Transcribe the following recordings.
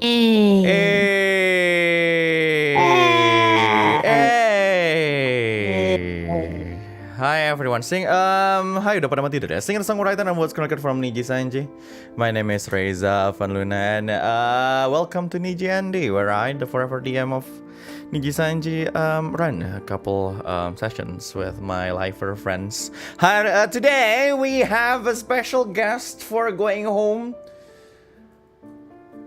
Eh. Hey! Hey! Hi everyone. Hi, udah pada mati ya? Singer songwriter and voice connected from NIJISANJI. My name is Reza, Avanluna, and welcome to NIJI&D, where I, the forever DM of NIJISANJI, run a couple sessions with my lifer friends. Hi, today we have a special guest for going home.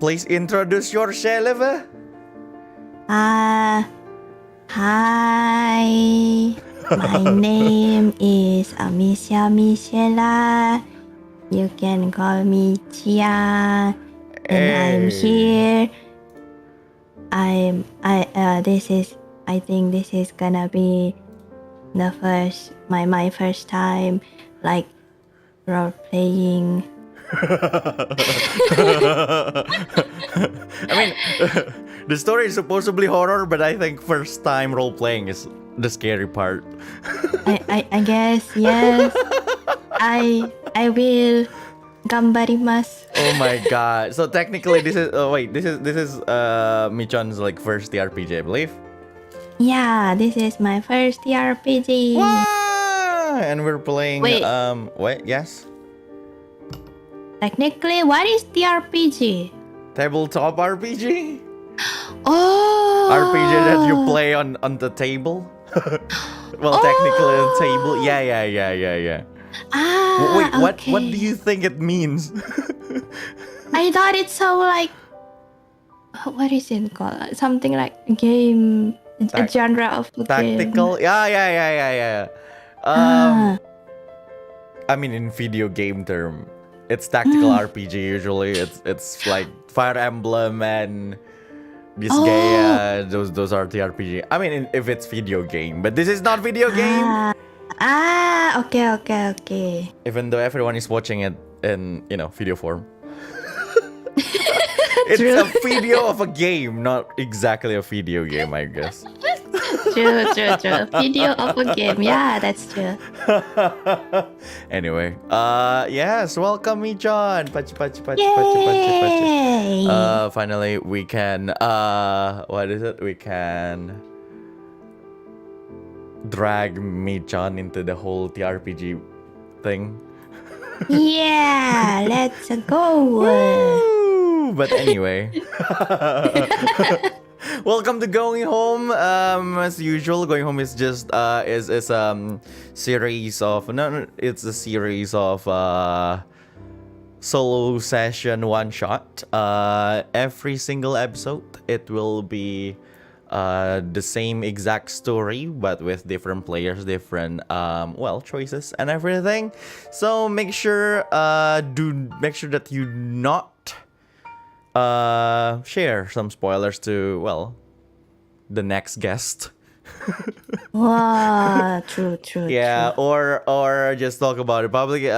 Please introduce yourself. Hi. My name is Amicia Michella. You can call me Chia. And I'm here. I think this is gonna be my first time like role playing. I mean, the story is supposedly horror, but I think first time role playing is the scary part. I guess yes. I will gambarimasu. Oh my god! So technically, this is Michon's like first TRPG, I believe. Yeah, this is my first TRPG. Wow! And we're playing. Wait. Wait. Yes. Technically, what is TRPG? Tabletop RPG. Oh. RPG that you play on the table. Well, technically the table. Yeah. Wait, okay. what do you think it means? I thought it's so like, what is it called? Something like a game, a genre of a Tactical. game. Yeah. I mean, in video game term, it's tactical RPG usually. It's like Fire Emblem and Disgaea. Those are TRPG. I mean, if it's video game, but this is not video game. Okay. Even though everyone is watching it in video form. It's True. a video of a game, not exactly a video game, I guess. True. Video of a game. Yeah, that's true. Anyway, yes, welcome me, John. Pachi. Yay! Finally, we can, what is it? We can drag me, John, into the whole TRPG thing. Yeah, let's go. Woo! But anyway. Welcome to Going Home. As usual, Going Home is just is series of it's a series of solo session one shot. Every single episode it will be the same exact story but with different players, different choices and everything. So make sure that you not share some spoilers to the next guest. Wow, true. Yeah, or just talk about it publicly.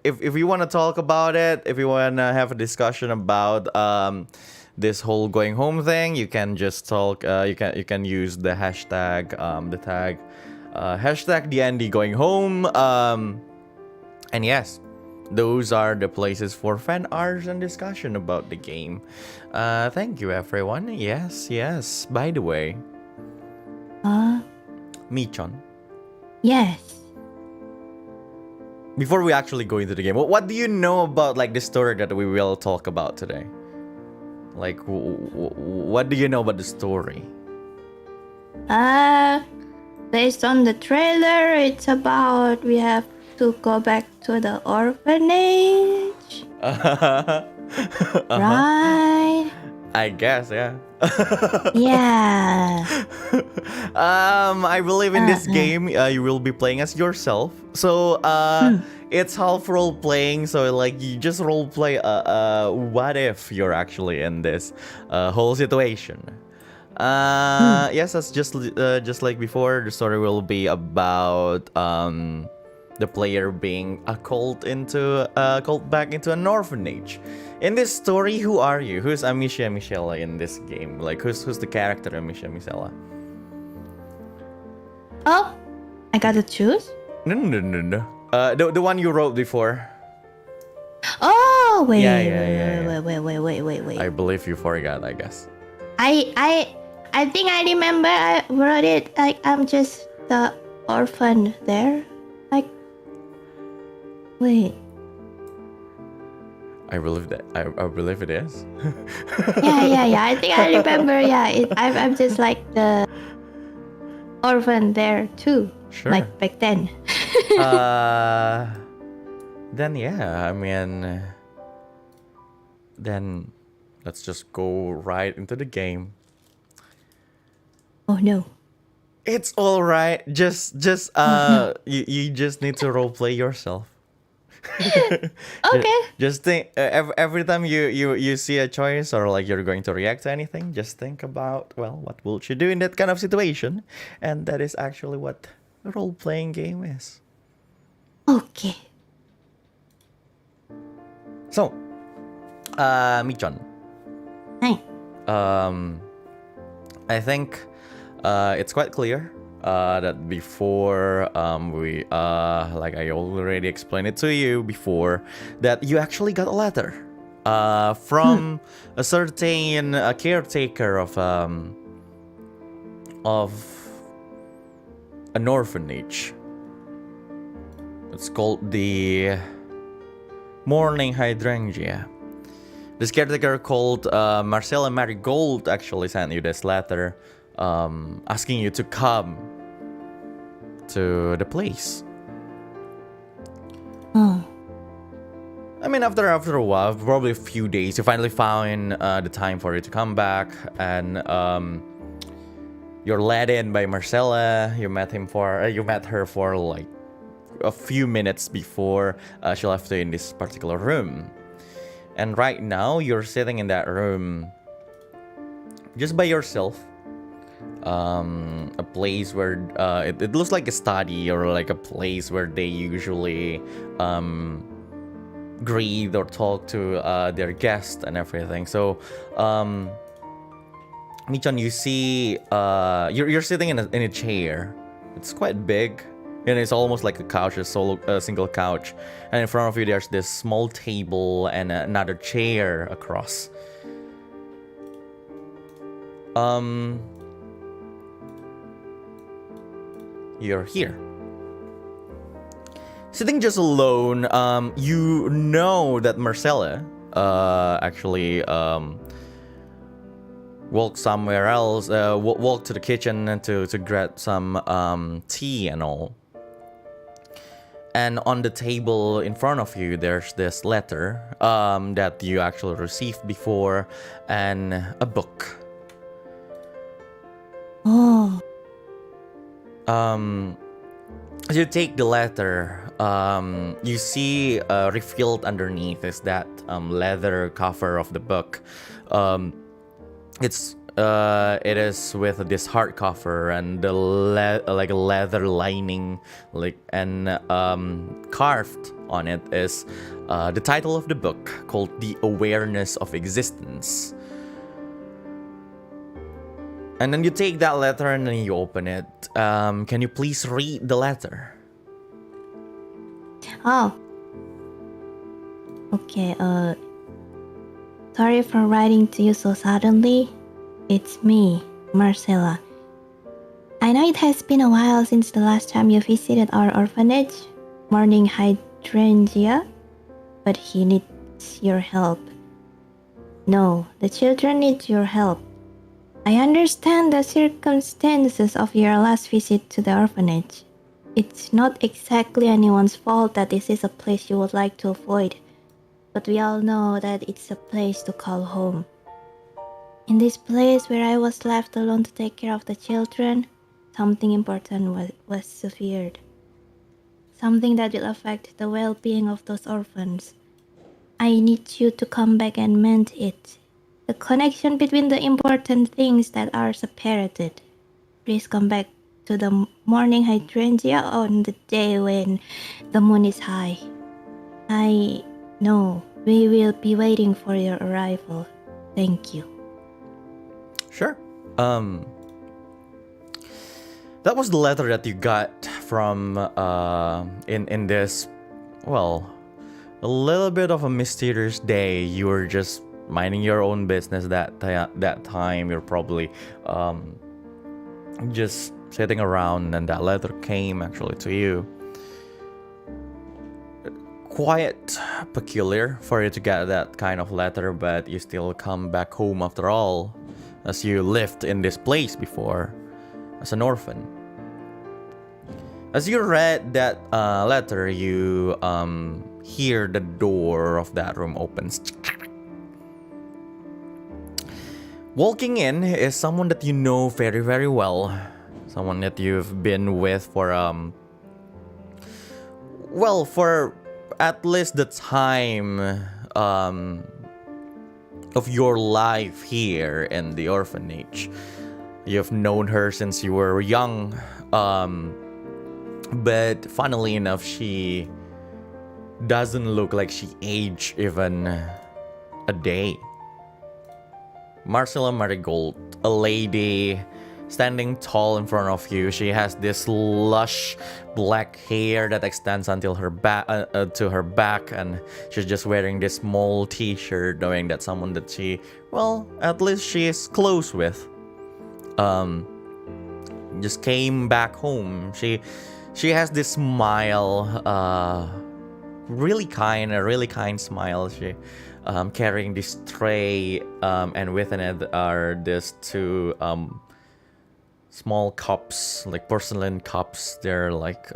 If you want to talk about it, if you want to have a discussion about this whole going home thing, you can just talk. You can use the hashtag, the tag, hashtag DND going home. And yes, those are the places for fan arts and discussion about the game. Thank you, everyone. Yes. By the way, Michon. Yes. Before we actually go into the game, what do you know about like the story that we will talk about today? Like, what do you know about the story? Based on the trailer, it's about we have to go back to the orphanage. Right? I guess, yeah. Yeah. I believe in this game, you will be playing as yourself. So, it's half role playing. So, like, you just role play. What if you're actually in this whole situation? Yes, that's just like before. The story will be about the player being called back into an orphanage. In this story, who are you? Who's Amicia Michella in this game? Like, who's the character Amicia Michella? Oh, I gotta choose? No. The one you wrote before. Oh, Oh wait, Yeah, wait, yeah, wait, yeah, wait, wait, wait, wait, wait, wait, I wait. believe you forgot, I guess. I think I remember I wrote it like I'm just the orphan there. Like, wait. I believe that. I believe it is. Yeah. I think I remember. Yeah, I'm just like the orphan there too. Sure. Like back then. Then yeah, I mean, then let's just go right into the game. Oh no. It's all right. Just no. you just need to role play yourself. Okay. Just think every time you see a choice or like you're going to react to anything, just think about, well, what would you do in that kind of situation, and that is actually what a role playing game is. Okay. So, Michon. Hi. I think it's quite clear that before we like I already explained it to you before, that you actually got a letter from a certain caretaker of an orphanage. It's called the Morning Hydrangea. This caretaker called Marcella Marigold actually sent you this letter asking you to come to the place. Oh. I mean, after a while, probably a few days, you finally found the time for you to come back, and you're led in by Marcella. You met her for like a few minutes before she left you in this particular room. And right now, you're sitting in that room just by yourself. A place where it looks like a study or like a place where they usually greet or talk to their guests and everything. So, Michan, you see, you're sitting in a chair. It's quite big. And it's almost like a couch, a single couch. And in front of you, there's this small table and another chair across. You're here. Sitting just alone, you know that Marcella actually walked somewhere else, walked to the kitchen to grab some tea and all. And on the table in front of you, there's this letter that you actually received before, and a book. Oh. As you take the letter, you see refilled underneath is that leather cover of the book. It is with this hardcover and the like a leather lining, and carved on it is the title of the book, called "The Awareness of Existence." And then you take that letter and then you open it. Can you please read the letter? Oh. Okay, sorry for writing to you so suddenly. It's me, Marcella. I know it has been a while since the last time you visited our orphanage, Morning Hydrangea, but he needs your help. No, the children need your help. I understand the circumstances of your last visit to the orphanage. It's not exactly anyone's fault that this is a place you would like to avoid, but we all know that it's a place to call home. In this place where I was left alone to take care of the children, something important was severed. Something that will affect the well-being of those orphans. I need you to come back and mend it. The connection between the important things that are separated. Please come back to the Morning Hydrangea on the day when the moon is high. I know we will be waiting for your arrival. Thank you. Sure. That was the letter that you got from in this, well, a little bit of a mysterious day. You were just minding your own business that time. You're probably just sitting around, and that letter came actually to you. Quite peculiar for you to get that kind of letter, but you still come back home after all, as you lived in this place before as an orphan. As you read that letter, you hear the door of that room opens. Walking in is someone that you know very, very well. Someone that you've been with for for at least the time of your life here in the orphanage. You've known her since you were young, but funnily enough, she doesn't look like she aged even a day. Marcella Marigold, a lady standing tall in front of you. She has this lush black hair that extends until her back to her back, and she's just wearing this small t-shirt, knowing that someone that she, well, at least she is close with, just came back home. She has this smile, a really kind smile. She carrying this tray, and within it are these two small cups, like porcelain cups. They're like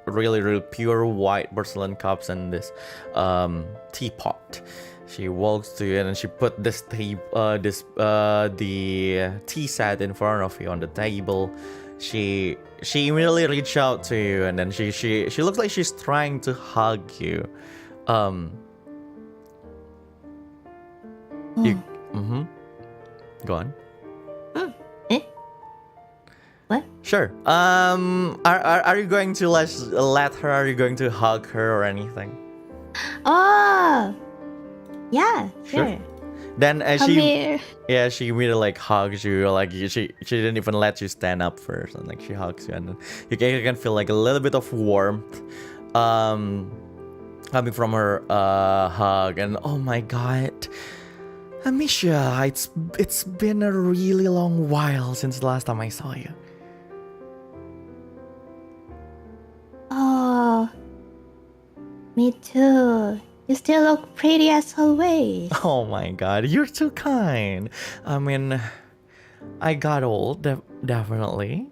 really pure white porcelain cups, and this teapot. She walks to you and she put the tea set in front of you on the table. She immediately reached out to you, and then she looks like she's trying to hug you. Go on. What? Sure. Are you going to let her? Are you going to hug her or anything? Oh, yeah, sure. Then Come here. she really like hugs you. Like she didn't even let you stand up first, and like she hugs you, and then you can feel like a little bit of warmth, coming from her hug. And oh my God, Amicia, it's been a really long while since the last time I saw you. Oh, me too. You still look pretty as always. Oh my God, you're too kind. I mean, I got old, definitely.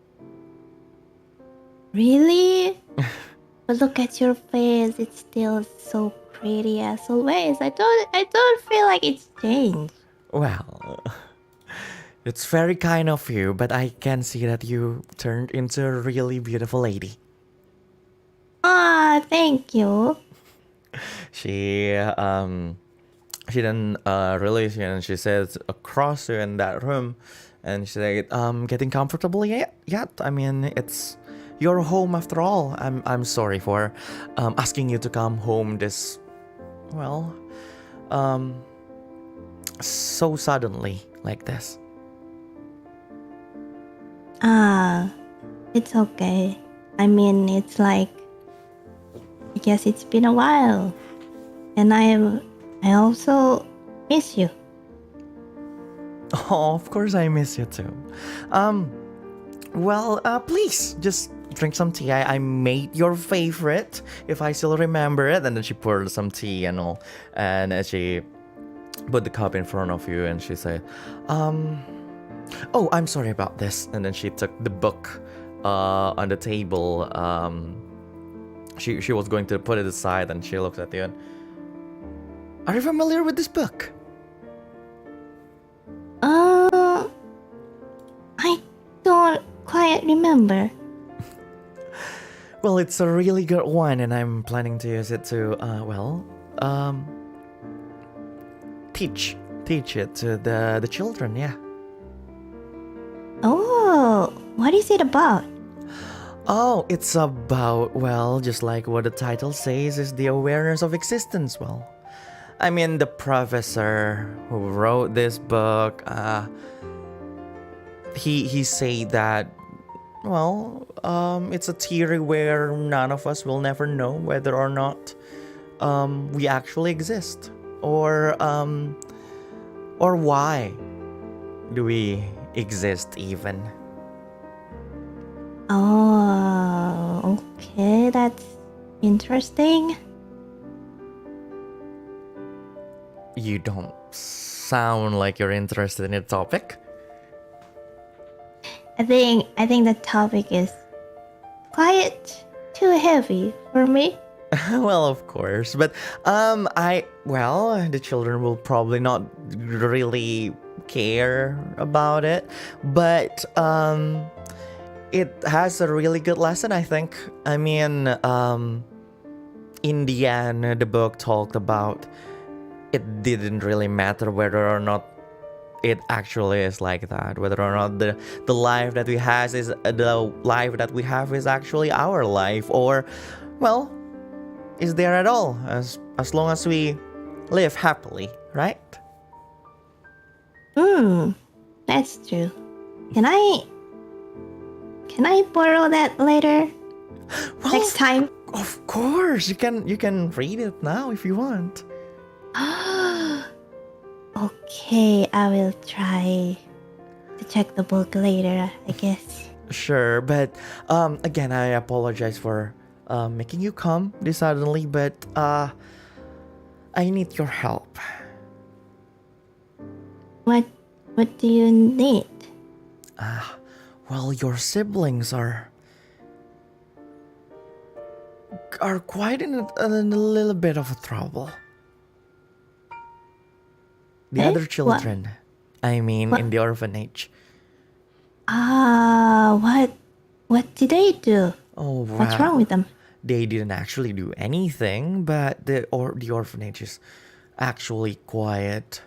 Really? But look at your face. It's still so pretty as always. I don't feel like it's changed. Well, it's very kind of you, but I can see that you turned into a really beautiful lady. Ah, thank you. She then released you, and she says across you in that room, and she said, getting comfortable yet? I mean, it's your home after all. I'm sorry for asking you to come home this, well, so suddenly like this. Ah, it's okay. I mean, it's like, I guess it's been a while, and I also miss you. Oh, of course I miss you too. Well, please just drink some tea. I made your favorite, if I still remember it. And then she poured some tea and all, and she put the cup in front of you, and she said, "Oh, I'm sorry about this." And then she took the book on the table. She was going to put it aside, and she looks at you and, "Are you familiar with this book?" I don't quite remember. Well, it's a really good one, and I'm planning to use it to, teach it to the children, yeah. Oh, what is it about? Oh, it's about, well, just like what the title says, is the awareness of existence. Well, I mean, the professor who wrote this book, he said that, well, it's a theory where none of us will never know whether or not we actually exist, or why do we exist even? Oh, okay, that's interesting. You don't sound like you're interested in the topic. I think the topic is quite too heavy for me. Well, of course, but the children will probably not really care about it, but it has a really good lesson, I think. I mean, in the end, the book talked about it didn't really matter whether or not it actually is like that, whether or not the life that we have is the life that we have is actually our life, or, well, is there at all, as long as we live happily, right? That's true. Can I borrow that later? Well, Next time? Of course, you can read it now if you want. Okay, I will try to check the book later, I guess. Sure, but again, I apologize for making you come this suddenly, but I need your help. What do you need? Well, your siblings are quite in a little bit of a trouble. The other children, I mean, in the orphanage. What did they do? Oh, wow. What's wrong with them? They didn't actually do anything, but the orphanage is actually quiet.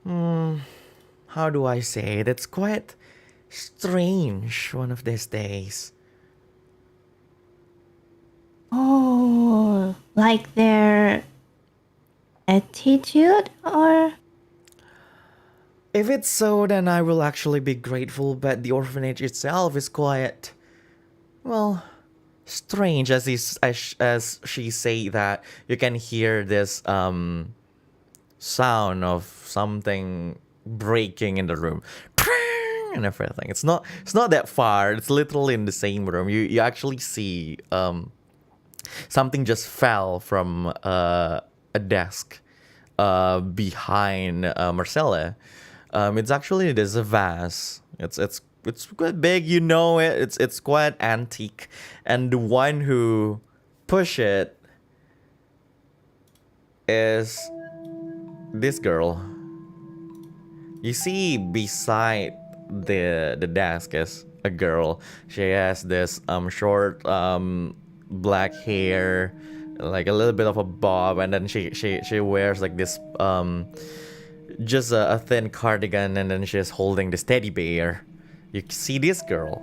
How do I say it? It's quite strange one of these days. Oh, like their attitude, or? If it's so, then I will actually be grateful, but the orphanage itself is quite, well, strange, as she say that you can hear this sound of something breaking in the room and everything. It's not that far. It's literally in the same room. You actually see something just fell from a desk behind Marcella. It's actually this vase. It's quite big, you know it. It's quite antique, and the one who push it is this girl. You see, beside the desk is a girl. She has this short black hair, like a little bit of a bob, and then she wears like this just a thin cardigan, and then she's holding this teddy bear. You see this girl.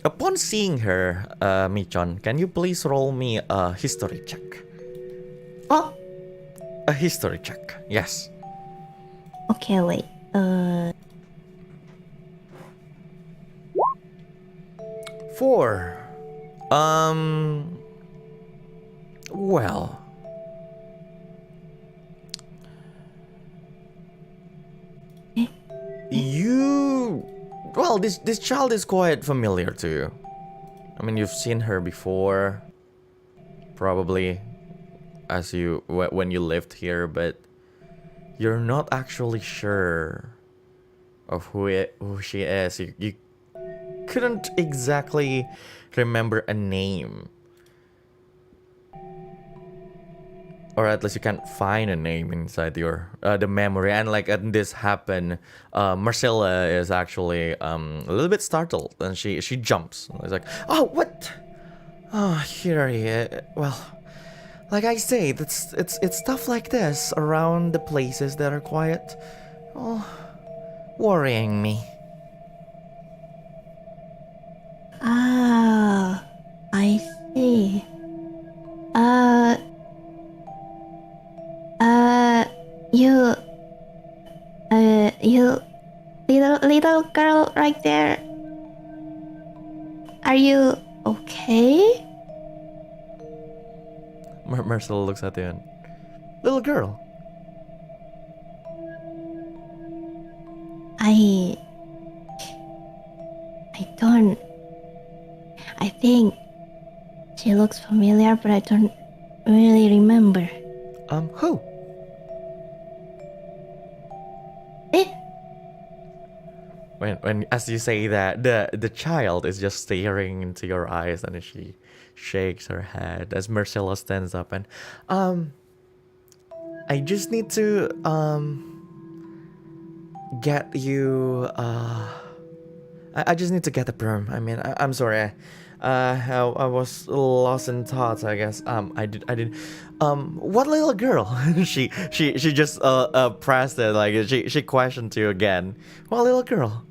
Upon seeing her, Michon, can you please roll me a history check? Oh, A history check, yes. okay, wait. 4. Well, this child is quite familiar to you. I mean, you've seen her before, probably, when you lived here, but you're not actually sure of who she is. You couldn't exactly remember a name. Or at least you can't find a name inside your the memory. And like this happened, Marcella is actually a little bit startled, and she jumps. It's like, oh, what? Oh, here he is. Well, like I say, it's stuff like this around the places that are quiet, oh, worrying me. Ah, I see. You little girl right there. Are you okay? Marcella looks at you and... Little girl. I don't... I think she looks familiar, but I don't really remember. Who? When as you say that, the child is just staring into your eyes, and she shakes her head as Marcella stands up and I just need to get you I just need to get the broom. I mean, I'm sorry. I was lost in thoughts, I guess. I did. What little girl? she just pressed it, like she questioned you again. What little girl?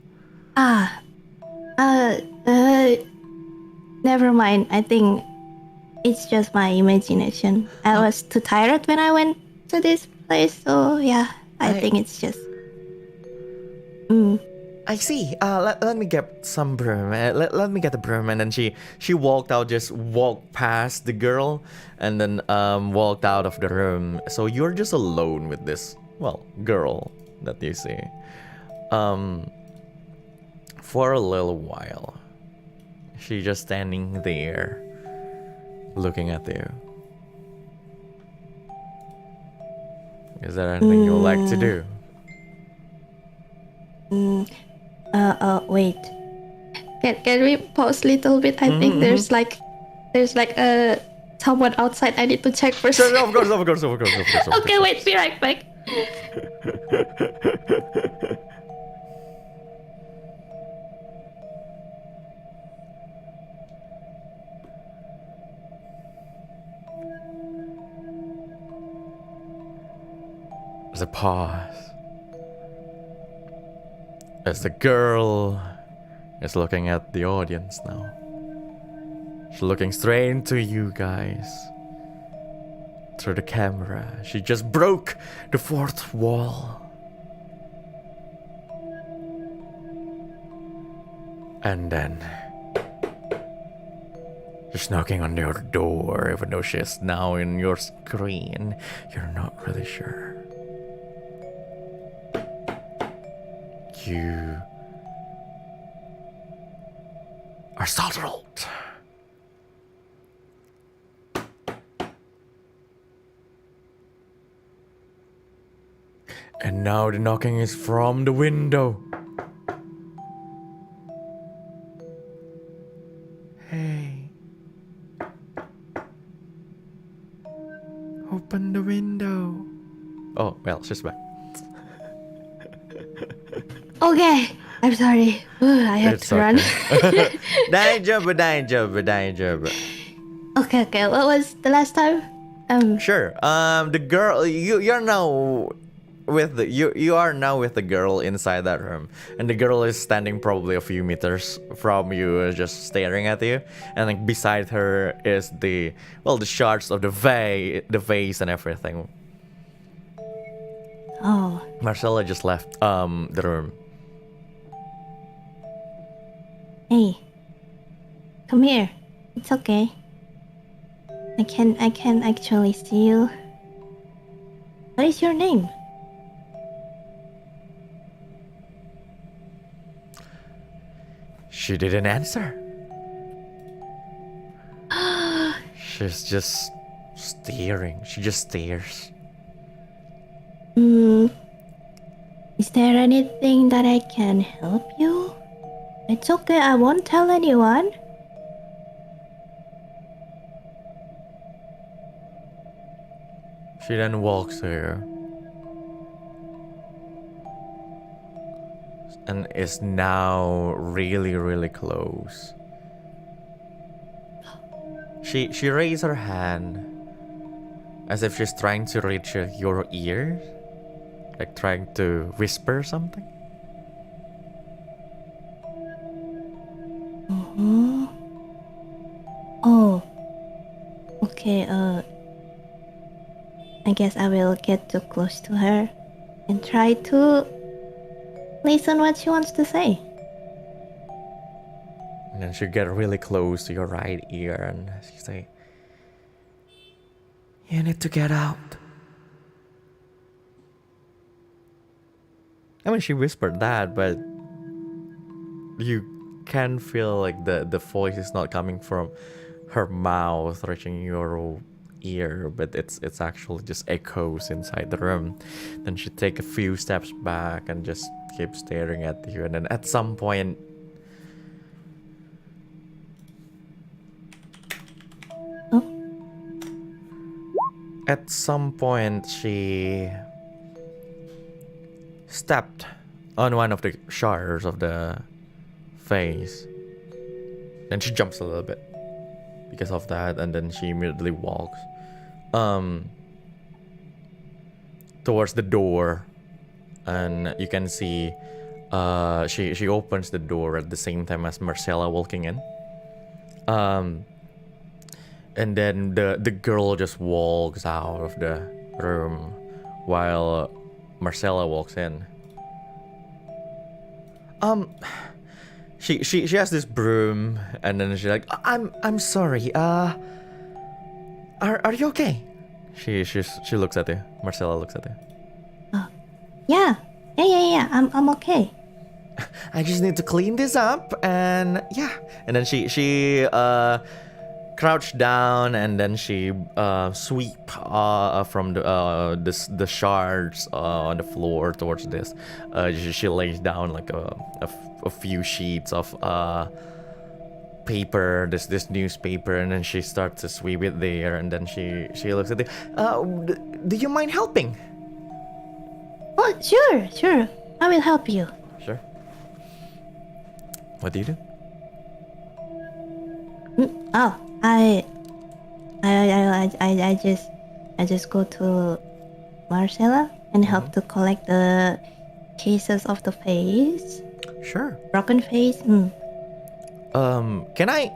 Never mind. I think it's just my imagination. I was too tired when I went to this place, so yeah, I think it's just... I see. Let me get some broom. Let me get the broom. And then she walked out, just walked past the girl, and then walked out of the room. So you're just alone with this, well, girl that you see. For a little while, she's just standing there, looking at you. Is there anything you would like to do? Wait. Can we pause a little bit? I think there's like someone outside. I need to check first. Sure, of course. Okay, wait, be right back. There's a pause. As the girl is looking at the audience now. She's looking straight into you guys. Through the camera. She just broke the fourth wall. And then she's knocking on your door, even though she's now in your screen. You're not really sure. You are startled. And now the knocking is from the window. Hey. Open the window. Oh, well, she's back. Okay, I'm sorry. I have to run. 다이저브. Okay. What was the last time? Sure. The girl, you're now with you are now with the girl inside that room, and the girl is standing probably a few meters from you, just staring at you. And like beside her is the shards of the vase and everything. Oh. Marcella just left the room. Hey, come here. It's okay. I can actually see you. What is your name? She didn't answer. She's just staring. She just stares. Is there anything that I can help you? It's okay, I won't tell anyone. She then walks here and is now really, really close. She raised her hand as if she's trying to reach your ears, like trying to whisper something. Oh. Okay, I guess I will get too close to her and try to listen what she wants to say. And then she get really close to your right ear and she say, "You need to get out." I mean, she whispered that, but you can feel like the voice is not coming from her mouth reaching your ear, but it's actually just echoes inside the room. Then she take a few steps back and just keep staring at you, and then at some point she stepped on one of the shards of the face. Then she jumps a little bit because of that, and then she immediately walks towards the door, and you can see she opens the door at the same time as Michella walking in. And then the girl just walks out of the room while Michella walks in. She has this broom, and then she's like, I'm sorry. Are you okay? She looks at you. Michella looks at you. Yeah. I'm okay. I just need to clean this up, and yeah. And then she crouched down, and then she sweep from the shards on the floor towards this. She lays down like a few sheets of paper, this newspaper, and then she starts to sweep it there, and then she looks at it. Do you mind helping? Oh, sure. I will help you. Sure. What do you do? Oh, I just go to Michella and help to collect the cases of the face. Sure. Broken face. Can I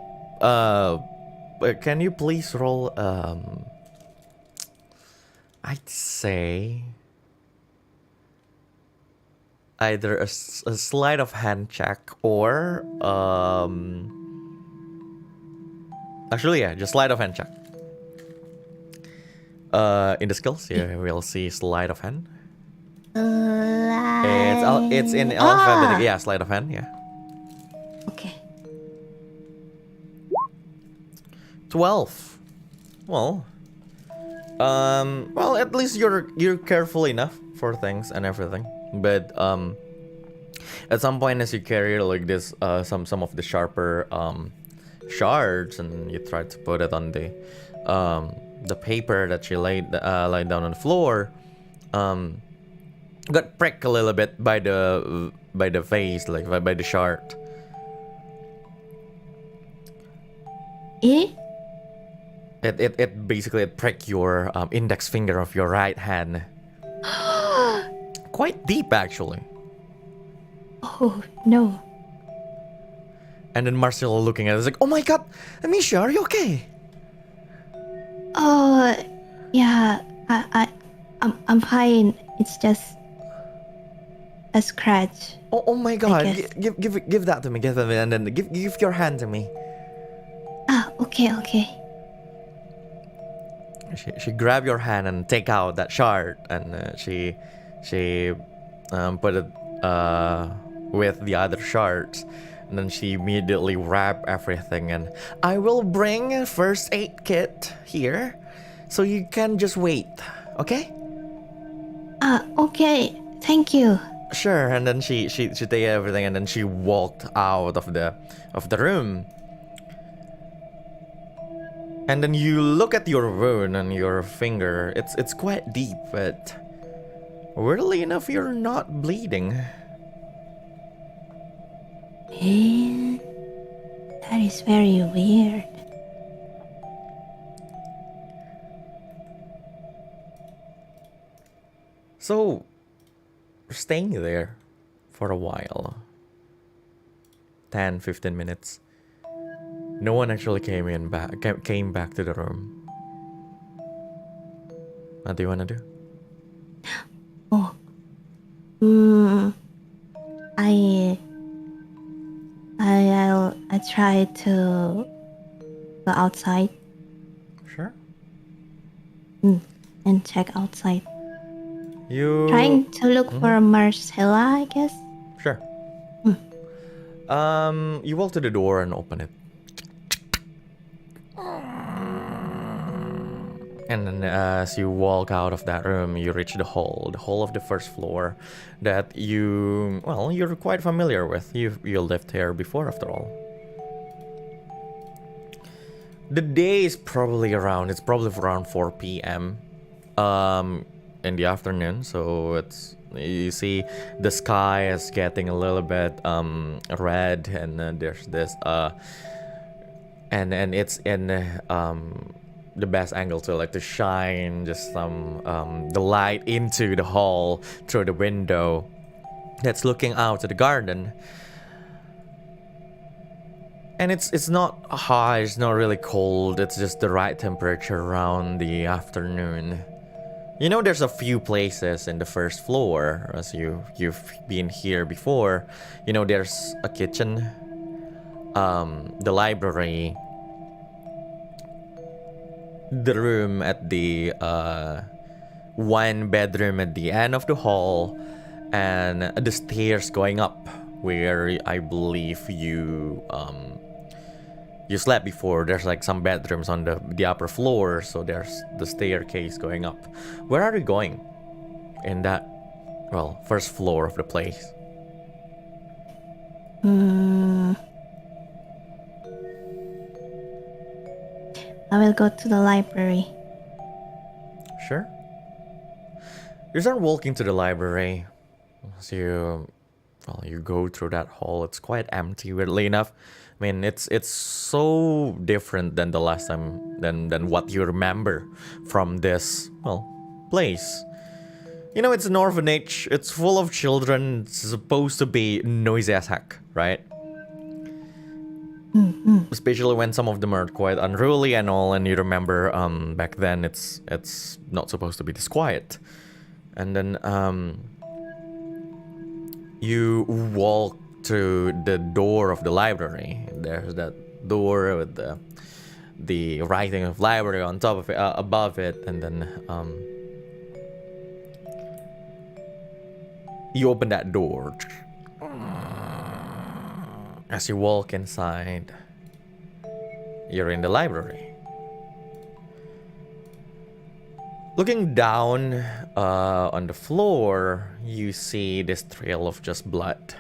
can you please roll I'd say either a sleight of hand check or actually, yeah, just sleight of hand check. In the skills, yeah, we'll see sleight of hand. It's in alphabetic. Yeah, sleight of hand. Yeah. Okay. 12. Well, at least you're careful enough for things and everything. But at some point, as you carry like this, some of the sharper shards, and you try to put it on the paper that she laid down on the floor, got pricked a little bit by the face, like by the shard. It basically pricked your index finger of your right hand. Quite deep, actually. Oh no. And then Marcelo looking at it is like, "Oh my god, Amicia, are you okay?" Yeah, I'm fine. It's just a scratch. Oh my god, give that to me, and then give your hand to me. Okay. She grab your hand and take out that shard, and she put it with the other shards. And then she immediately wrap everything, and I will bring a first aid kit here, so you can just wait, okay? Okay. Thank you. Sure. And then she take everything, and then she walked out of the room. And then you look at your wound and your finger. It's quite deep, but weirdly enough, you're not bleeding. That is very weird. So, staying there for a while, 10-15 minutes, no one actually came back to the room. What do you want to do? I try to go outside Sure. and check outside. You Trying to look for Marcella, I guess. Sure. You walk to the door and open it. And then as you walk out of that room, you reach the hall of the first floor that you're quite familiar with. You lived here before, after all. The day is probably around 4 p.m. In the afternoon, so you see the sky is getting a little bit red, and there's this and it's in the best angle to shine just some the light into the hall through the window that's looking out to the garden. And it's not hot, it's not really cold, it's just the right temperature around the afternoon. You know, there's a few places in the first floor, as you've been here before. You know, there's a kitchen, the library, the room at the one bedroom at the end of the hall, and the stairs going up where I believe you slept before. There's some bedrooms on the upper floor, so there's the staircase going up. Where are you going in that first floor of the place? I will go to the library. Sure. You start walking to the library. So you go through that hall. It's quite empty, weirdly enough. I mean, it's so different than the last time, than what you remember from this place. You know, it's an orphanage. It's full of children. It's supposed to be noisy as heck, right? Especially when some of them are quite unruly and all, and you remember back then it's not supposed to be this quiet. And then you walk to the door of the library. There's that door with the writing of library on top of it, above it, and then you open that door. As you walk inside, you're in the library. Looking down on the floor, you see this trail of just blood.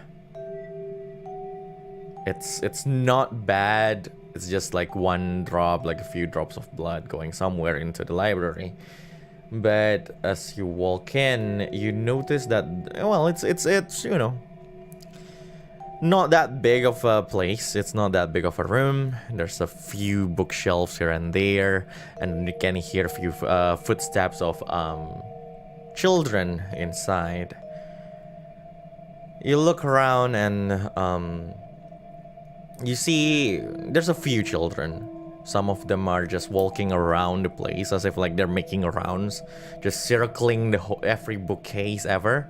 It's not bad. It's just one drop, a few drops of blood going somewhere into the library. But as you walk in, you notice that it's not that big of a place. It's not that big of a room. There's a few bookshelves here and there, and you can hear a few footsteps of children inside. You look around and you see there's a few children. Some of them are just walking around the place as if they're making rounds, just circling every bookcase ever.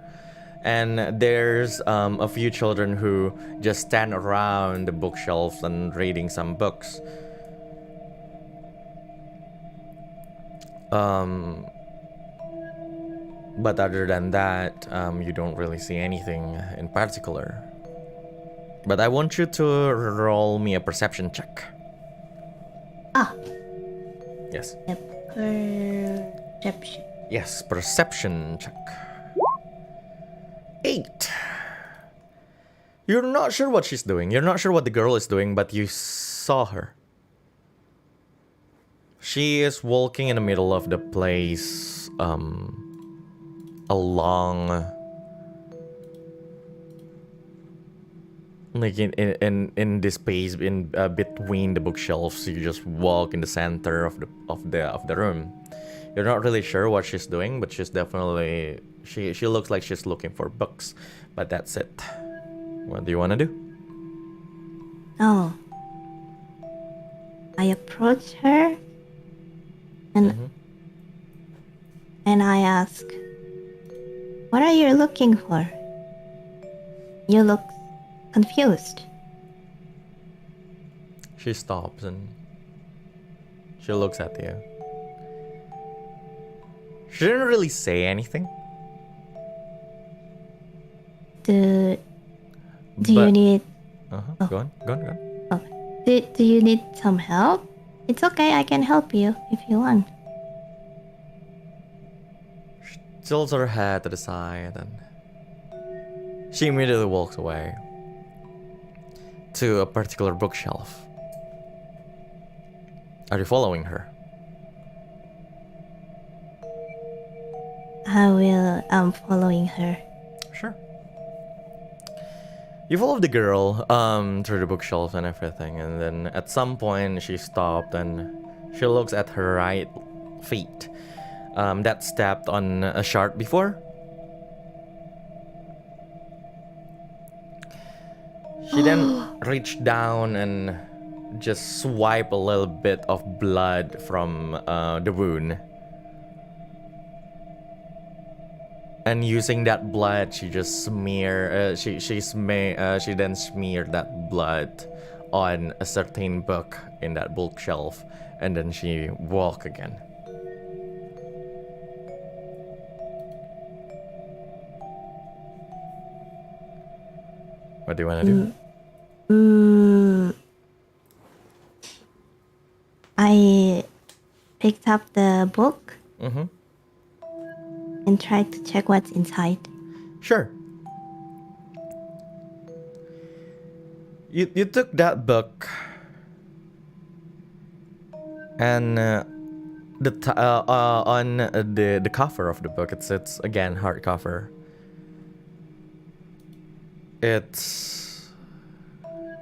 And there's a few children who just stand around the bookshelves and reading some books. But other than that, you don't really see anything in particular. But I want you to roll me a perception check. Yes. Perception. Yes, perception check. 8. You're not sure what she's doing. You're not sure what the girl is doing, but you saw her. She is walking in the middle of the place, along, in this space in between the bookshelves. You just walk in the center of the room. You're not really sure what she's doing, but she's definitely she looks like she's looking for books. But that's it. What do you want to do? Oh. I approach her and I ask, "What are you looking for? You look confused." She stops and she looks at you. She didn't really say anything. Do you need... Go on. Oh, do you need some help? It's okay, I can help you if you want. She tilts her head to the side and she immediately walks away to a particular bookshelf. Are you following her? I'm following her. Sure. You follow the girl through the bookshelf and everything, and then at some point she stopped and she looks at her right feet that stepped on a shard before. She then reached down and just swipe a little bit of blood from the wound. And using that blood, she just she then smeared that blood on a certain book in that bookshelf, and then she walked again. What do you want to do? I picked up the book. Mm-hmm. And try to check what's inside. Sure. You took that book, and on the cover of the book, it's again hardcover.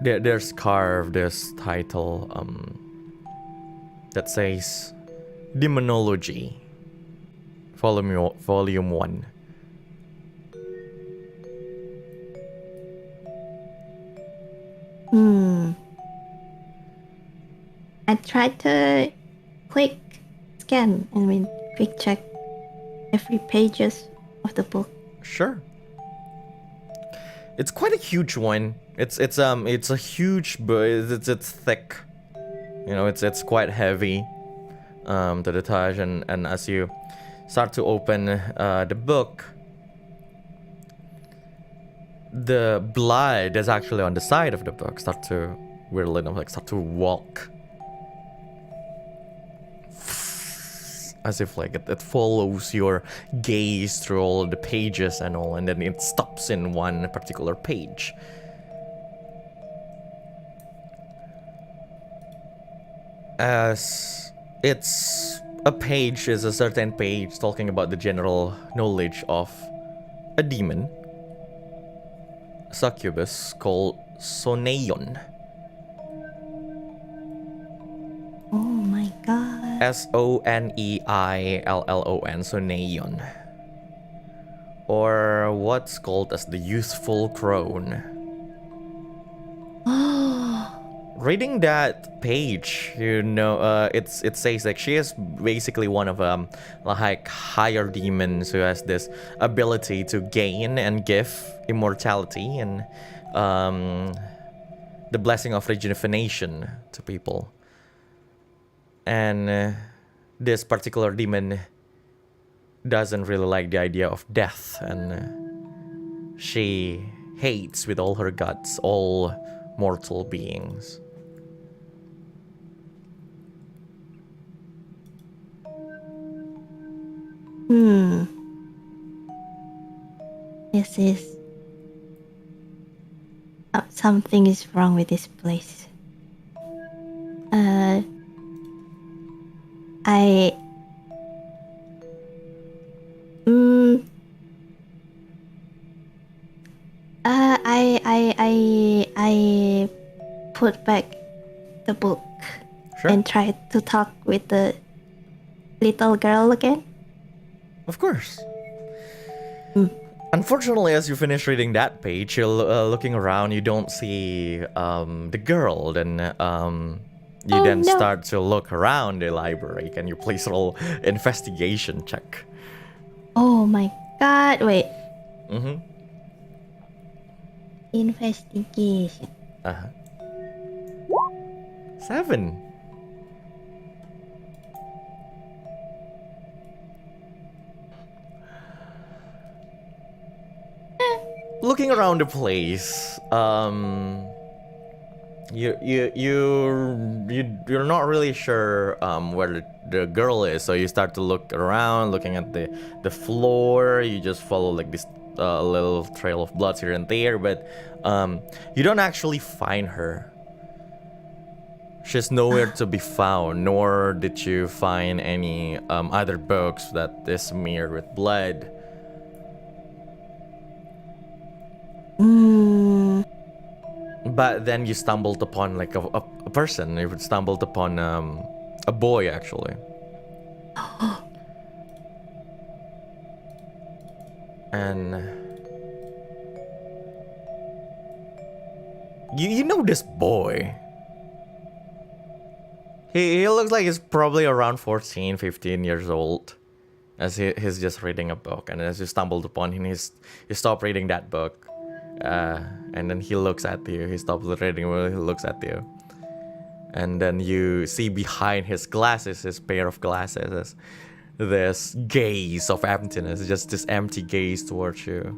There's carved this title that says Demonology. Volume 1. I tried to quick check every pages of the book. Sure. It's quite a huge one. It's a huge book. It's thick. You know, it's quite heavy to the touch, and as you start to open the book, the blood that's actually on the side of the book start to walk as if like it follows your gaze through all the pages and all, and then it stops in one particular page. As it's a page is a certain page talking about the general knowledge of a demon, succubus called Soneion. Oh my god. Soneion, Soneion. Or what's called as the youthful crone. Reading that page, you know, it says like she is basically one of like higher demons who has this ability to gain and give immortality and the blessing of rejuvenation to people. And this particular demon doesn't really like the idea of death, and she hates with all her guts all mortal beings. This is... something is wrong with this place. I put back the book. Sure. And try to talk with the little girl again. Of course. Unfortunately, as you finish reading that page, you're looking around, you don't see the girl. Then you start to look around the library. Can you please roll investigation check? Oh my god, wait. Mm-hmm. Investigation. 7. Looking around the place, you're not really sure where the girl is, so you start to look around, looking at the floor. You just follow like this little trail of blood here and there, but you don't actually find her. She's nowhere to be found, nor did you find any other books that is smeared with blood. But then you stumbled upon like a person. You stumbled upon a boy, actually. And you know this boy. He looks like he's probably around 14, 15 years old. As he's just reading a book. And as you stumbled upon him, you stop reading that book. And then he looks at you. He stops reading, he looks at you. And then you see behind his glasses, his pair of glasses, this gaze of emptiness, just this empty gaze towards you.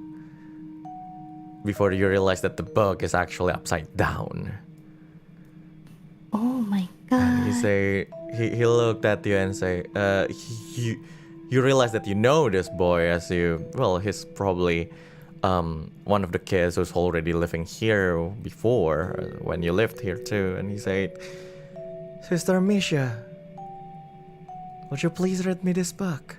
Before you realize that the book is actually upside down. Oh my god. And he looked at you and say, you realize that you know this boy as he's probably one of the kids who's already living here before, when you lived here too. And he said, Sister Amicia, would you please read me this book?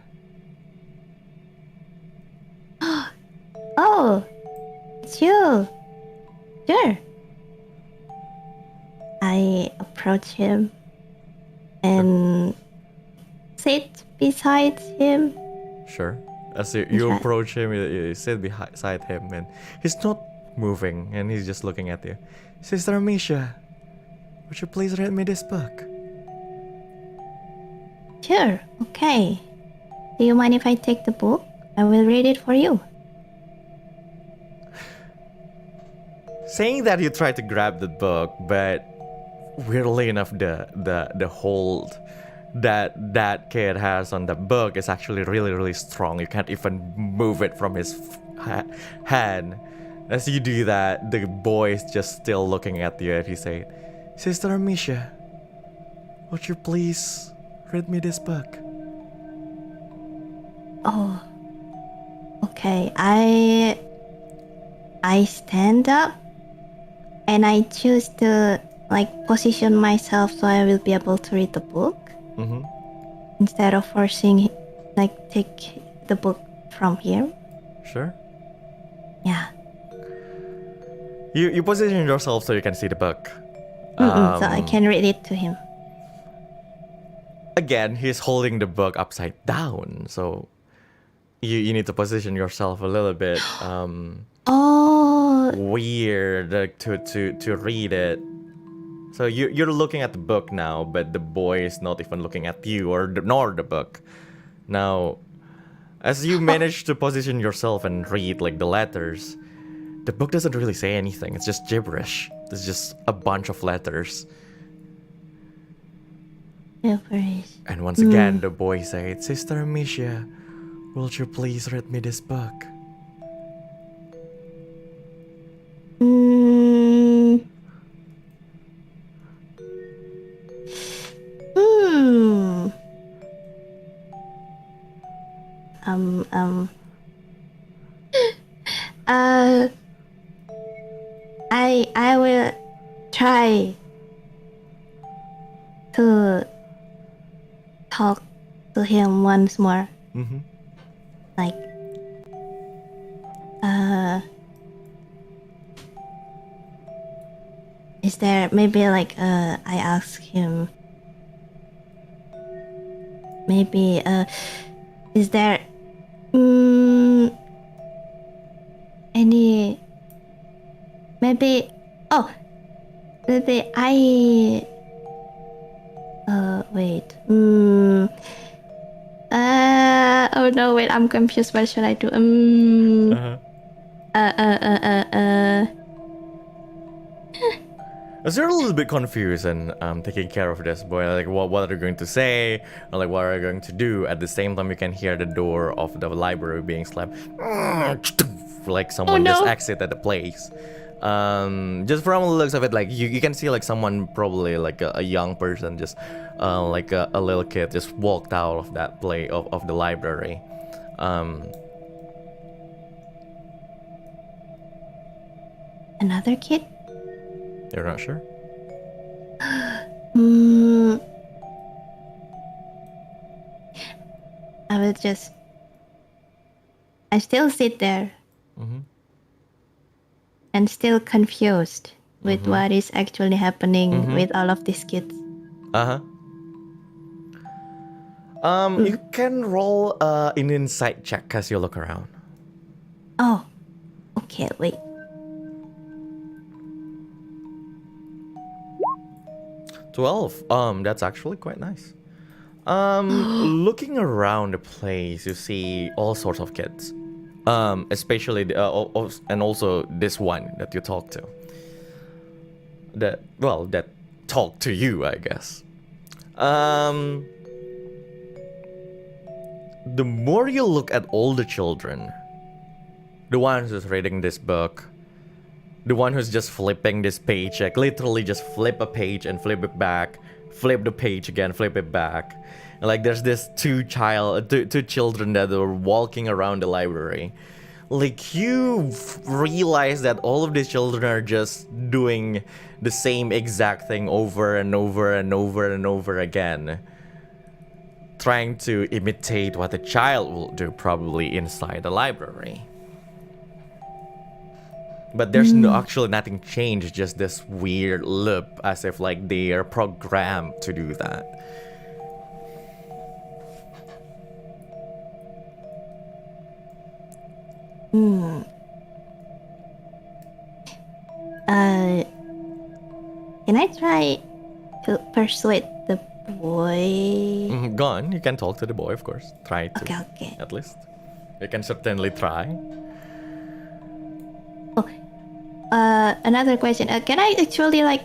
Oh, it's you. Sure. I approach him and sit beside him. Sure. As you approach him, you sit beside him, and he's not moving, and he's just looking at you. Sister Amicia, would you please read me this book? Sure, okay. Do you mind if I take the book? I will read it for you. Saying that, you try to grab the book, but weirdly enough, the hold that kid has on the book is actually really, really strong. You can't even move it from his hand. As you do that, the boy is just still looking at you, and he said, Sister Amicia, would you please read me this book? Oh, okay. I stand up and I choose to position myself so I will be able to read the book. Mm-hmm. Instead of forcing, take the book from here. Sure. Yeah. You position yourself so you can see the book. So I can read it to him. Again, he's holding the book upside down, so you need to position yourself a little bit weird to read it. So you're looking at the book now, but the boy is not even looking at you nor the book. Now, as you manage to position yourself and read the letters, the book doesn't really say anything. It's just gibberish. It's just a bunch of letters. Gibberish. And once again, the boy said, Sister Amicia, will you please read me this book? I will try to talk to him once more. Mm-hmm. Is there maybe I ask him, maybe is there any maybe I wait oh no, wait, I'm confused. What should I do? So you're a little bit confused and taking care of this boy. Like, what are you going to say? Or like, what are you going to do? At the same time, you can hear the door of the library being slammed. Like someone just exited the place. Just from the looks of it, like you can see like someone, probably like a young person, just like a little kid, just walked out of that of the library. Another kid? You're not sure? I still sit there and still confused with what is actually happening with all of these kids. You can roll an insight check as you look around. Oh, okay, wait. 12. That's actually quite nice. Looking around the place, you see all sorts of kids. Especially and also this one that you talked to. That talked to you, I guess. The more you look at all the children, the one who's reading this book, the one who's just flipping this page, like literally just flip a page and flip it back, flip the page again, flip it back. And like there's this two children that are walking around the library. Like you realize that all of these children are just doing the same exact thing over and over and over and over again. Trying to imitate what a child will do probably inside the library. But there's actually nothing changed, just this weird loop, as if like they are programmed to do that. Can I try to persuade the boy? Go on, you can talk to the boy, of course. Try to, Okay. at least. You can certainly try. Another question. Can I actually like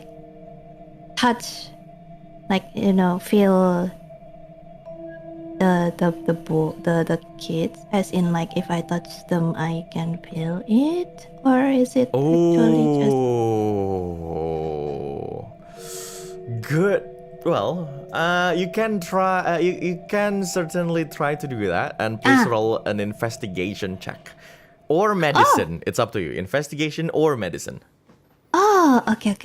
touch, like feel the kids? As in, like if I touch them, I can feel it, or is it actually just? Good. Well, you can try. You can certainly try to do that, and please roll an investigation check. Or medicine. It's up to you. Investigation or medicine. Oh, okay.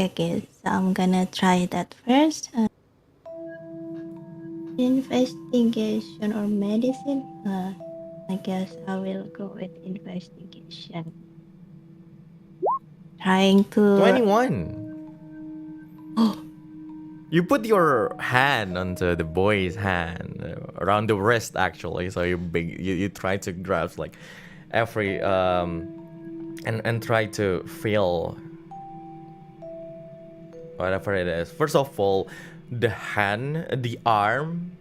So I'm gonna try that first. Investigation or medicine? I guess I will go with investigation. Trying to... 21. You put your hand onto the boy's hand, around the wrist actually. So you try to grasp like every and try to feel whatever it is. First of all, the hand, the arm,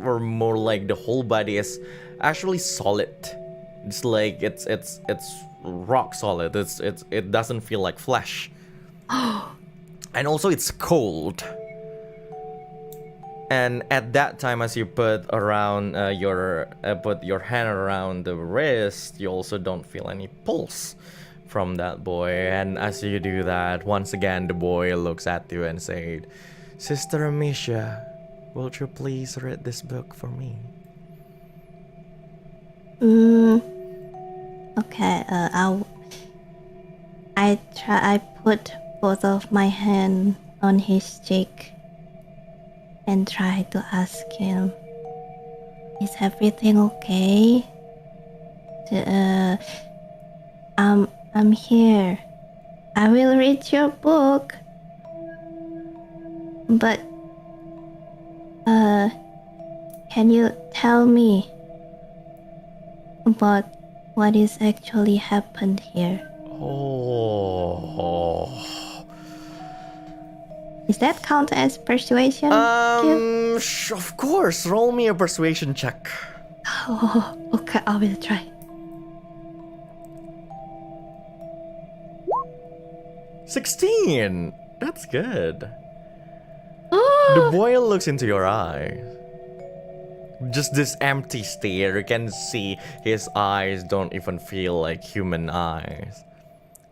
or more like the whole body is actually solid. It's like it's rock solid. It doesn't feel like flesh. And also it's cold. And at that time, as you put around put your hand around the wrist, you also don't feel any pulse from that boy. And as you do that, once again, the boy looks at you and said, "Sister Amicia, would you please read this book for me?" Okay. I put both of my hands on his cheek and try to ask him, "Is everything okay? I'm here. I will read your book. But can you tell me about what is actually happened here?" Does that count as persuasion? Of course. Roll me a persuasion check. Oh, okay, I will try. 16. That's good. The Oh, boy looks into your eyes. Just this empty stare. You can see his eyes don't even feel like human eyes.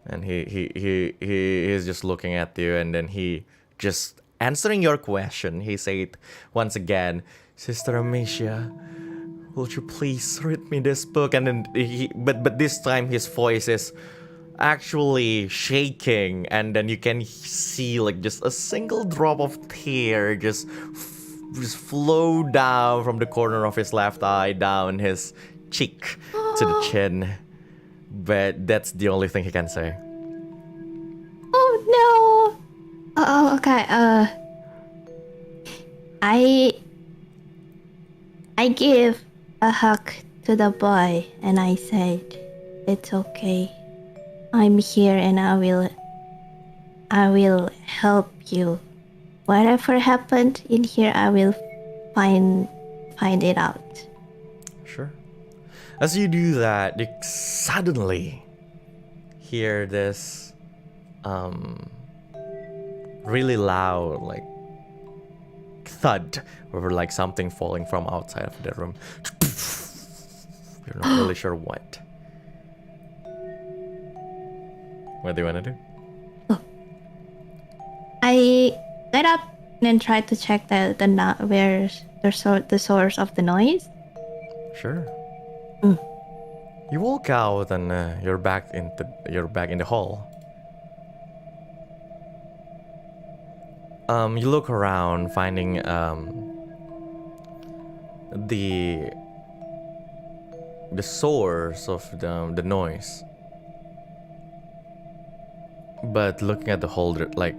And he is just looking at you, and then he just answering your question. He said once again, Sister Amicia, would you please read me this book? And then but this time his voice is actually shaking, and then you can see like just a single drop of tear just flow down from the corner of his left eye down his cheek to the chin. But that's the only thing he can say. oh no. Oh, okay. I give a hug to the boy and I said, "It's okay. I'm here and I will help you. Whatever happened in here, I will find it out." Sure. As you do that, you suddenly hear this really loud like thud, or like something falling from outside of the room. You're not really sure what. What do you want to do? I get up and try to check where's the source of the noise. Sure. You walk out and you're back in the hall. You look around, finding the source of the noise. But looking at the hall, like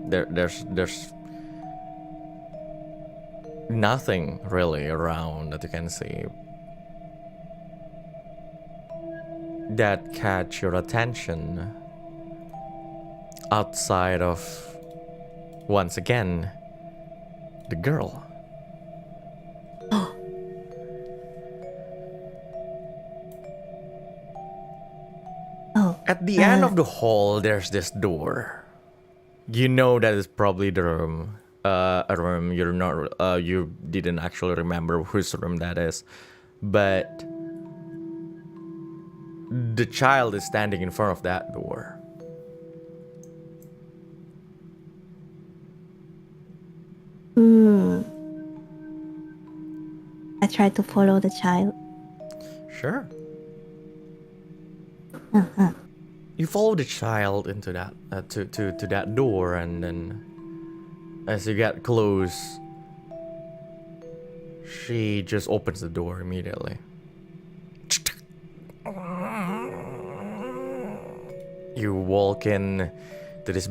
there's nothing really around that you can see that catch your attention outside of, once again, the girl. At the end of the hall, there's this door. You know that is probably the room. A room you're not. You didn't actually remember whose room that is, but the child is standing in front of that door. I try to follow the child. Sure. You follow the child into that to that door, and then as you get close, she just opens the door immediately. You walk in to this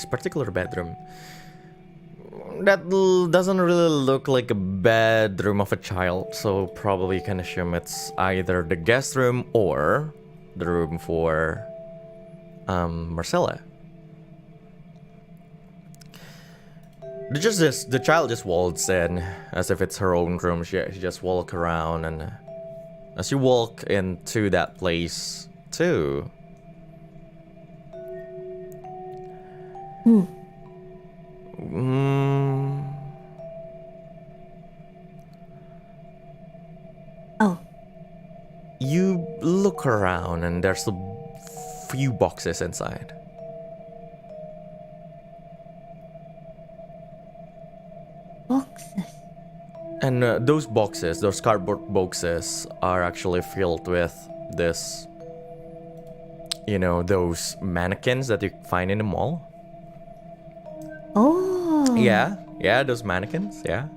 particular bedroom. That doesn't really look like a bedroom of a child, so probably you can assume it's either the guest room or the room for Marcella. The child just walks in as if it's her own room. She just walk around, and as you walk into that place too, you look around and there's a few boxes inside. Boxes. And those cardboard boxes, are actually filled with this, those mannequins that you find in the mall. Oh. Yeah, those mannequins, yeah.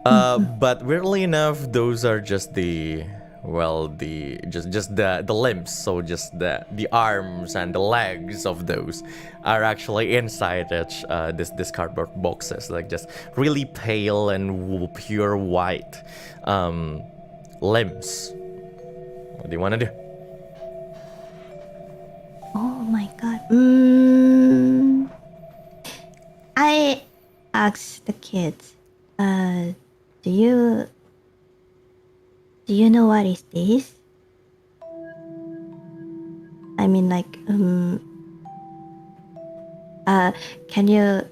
But weirdly enough, those are just the limbs, so just the arms and the legs of those are actually inside this cardboard boxes, like just really pale and pure white limbs. What do you want to do? Oh my god. I asked the kids, do you know what is this? I mean, like, Can you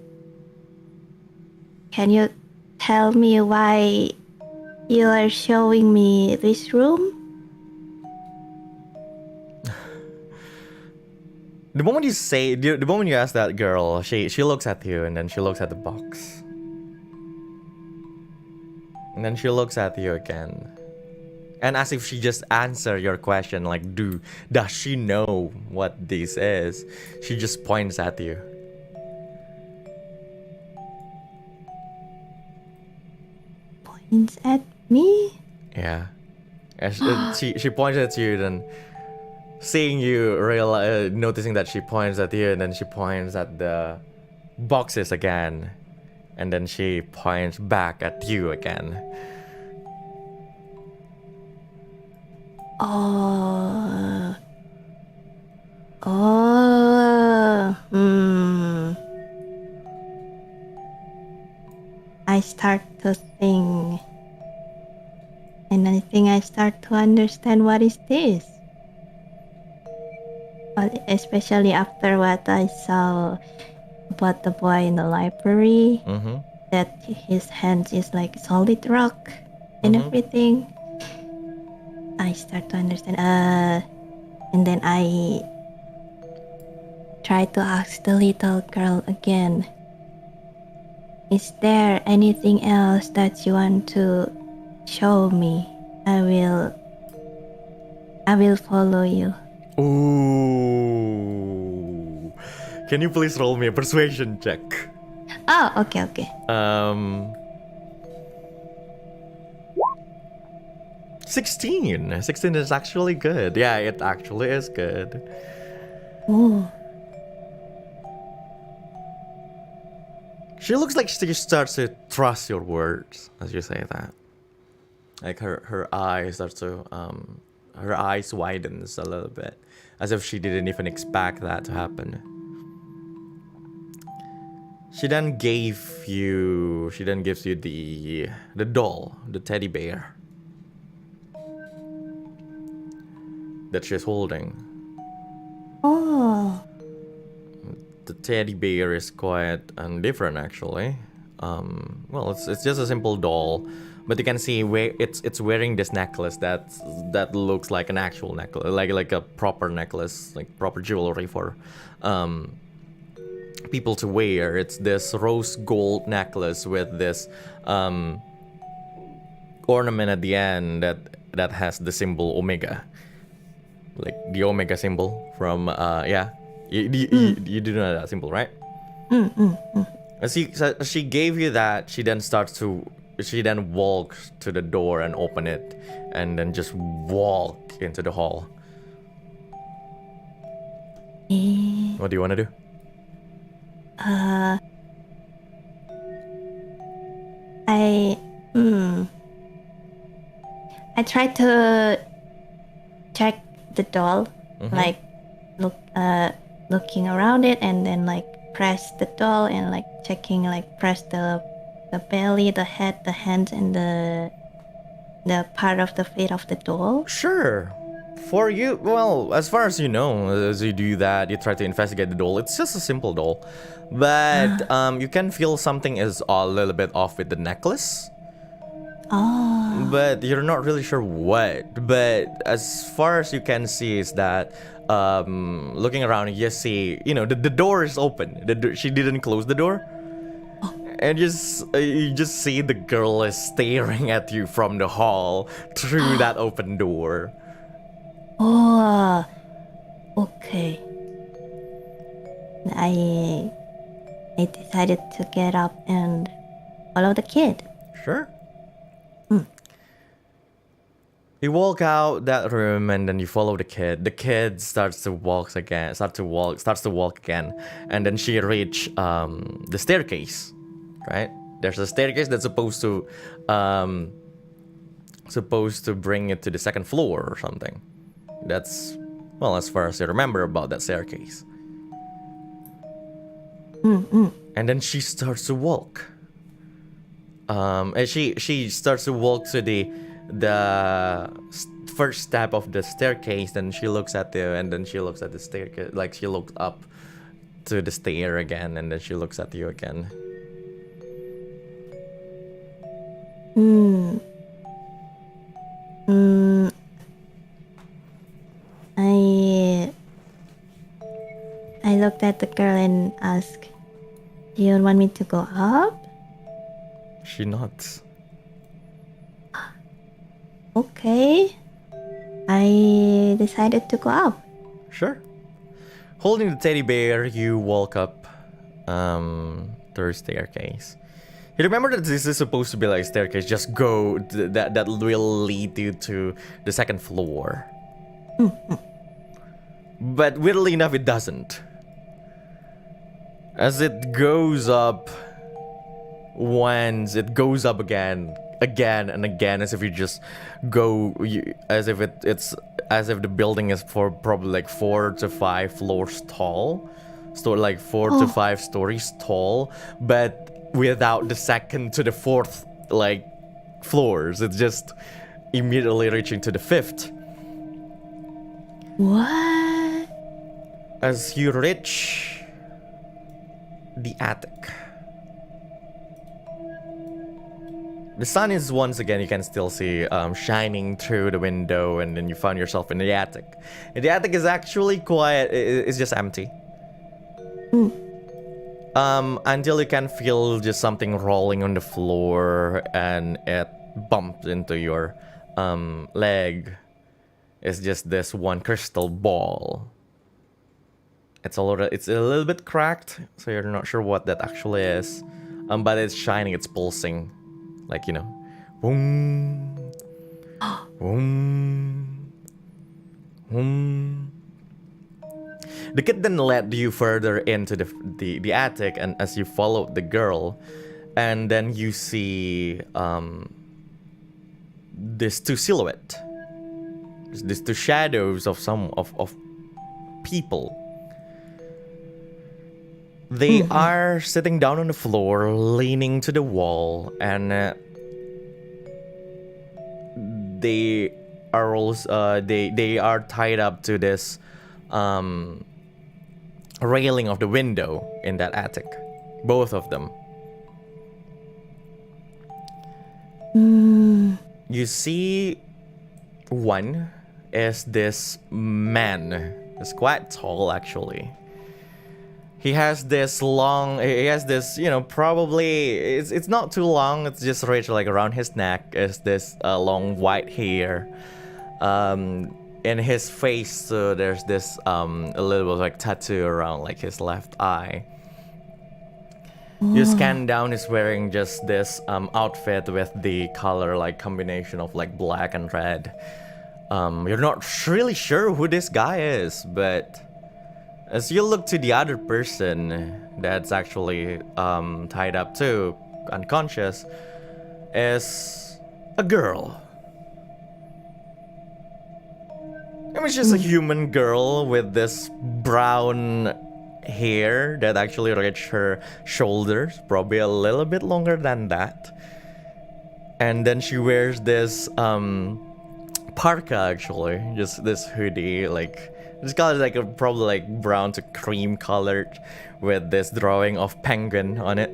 tell me why you are showing me this room? The moment you ask that girl, she looks at you and then she looks at the box. And then she looks at you again. And as if she just answered your question, like, does she know what this is? She just points at you. Points at me? Yeah. As she points at you, then seeing you noticing that she points at you, and then she points at the boxes again, and then she points back at you again. I start to think, and I think I start to understand what is this. But especially after what I saw about the boy in the library, that his hands is like solid rock and everything. I start to understand. And then I try to ask the little girl again. Is there anything else that you want to show me? I will follow you. Ooh. Can you please roll me a persuasion check? Oh, okay. 16. 16 is actually good. Yeah, it actually is good. Ooh. She looks like she starts to trust your words as you say that. Like her eyes start to her eyes widens a little bit, as if she didn't even expect that to happen. She then gives you the doll, the teddy bear that she's holding. Oh. The teddy bear is quite different actually. Well, it's just a simple doll, but you can see where it's wearing this necklace that looks like an actual necklace, like a proper necklace, like proper jewelry for people to wear. It's this rose gold necklace with this ornament at the end that has the symbol omega, like the omega symbol from You do know that symbol, right? As she gave you that, she then walks to the door and open it, and then just walk into the hall. What do you want to do? I try to check the doll, like looking around it, and then like press the doll and like checking, like press the belly, the head, the hands, and the part of the feet of the doll. Sure. For you, well, as far as you know, as you do that, you try to investigate the doll. It's just a simple doll, but you can feel something is a little bit off with the necklace. Oh. But you're not really sure what. But as far as you can see is that looking around, you just see, the door is open. She didn't close the door. And you just see the girl is staring at you from the hall through that open door. Oh, okay. I decided to get up and follow the kid. Sure. You walk out that room and then you follow the kid. The kid starts to walk again, and then she reach the staircase, right? There's a staircase that's supposed to bring it to the second floor or something. That's, well, as far as you remember about that staircase. And then she starts to walk. And she starts to walk to the first step of the staircase. Then she looks at and then she looks at the staircase, like she looks up to the stair again, and then she looks at you again. I looked at the girl and asked, "Do you want me to go up?" She nods. Okay. I decided to go up. Sure. Holding the teddy bear, you walk up through staircase. You remember that this is supposed to be like a staircase. Just go. That will lead you to the second floor. But weirdly enough, it doesn't. As it goes up once, it goes up again and again, as if you just go, as if it's as if the building is for probably like 4 to 5 floors tall, so like 4 to 5 stories tall, but without the second to the fourth like floors. It's just immediately reaching to the 5th. What? As you reach the attic, the sun is once again, you can still see shining through the window, and then you find yourself in the attic. And the attic is actually quiet, it's just empty. Until you can feel just something rolling on the floor, and it bumps into your leg. It's just this one crystal ball. It's a little bit cracked, so you're not sure what that actually is. But it's shining, it's pulsing. Like, you know, boom, boom, boom. The kid then led you further into the attic, and as you followed the girl, and then you see these two silhouettes, these two shadows of some of people. They are sitting down on the floor, leaning to the wall, and they are also they are tied up to this railing of the window in that attic. Both of them. You see, one is this man. He's quite tall, actually. He has this, you know, probably, it's not too long, it's just reached like around his neck, is this long white hair. In his face, there's this a little bit like tattoo around like his left eye. You scan down, he's wearing just this outfit with the color like combination of like black and red. You're not really sure who this guy is, but as you look to the other person that's actually tied up too, unconscious, is a girl. I mean, she's a human girl with this brown hair that actually reaches her shoulders, probably a little bit longer than that. And then she wears this parka, actually, just this hoodie, like this color is like probably like brown to cream colored, with this drawing of penguin on it,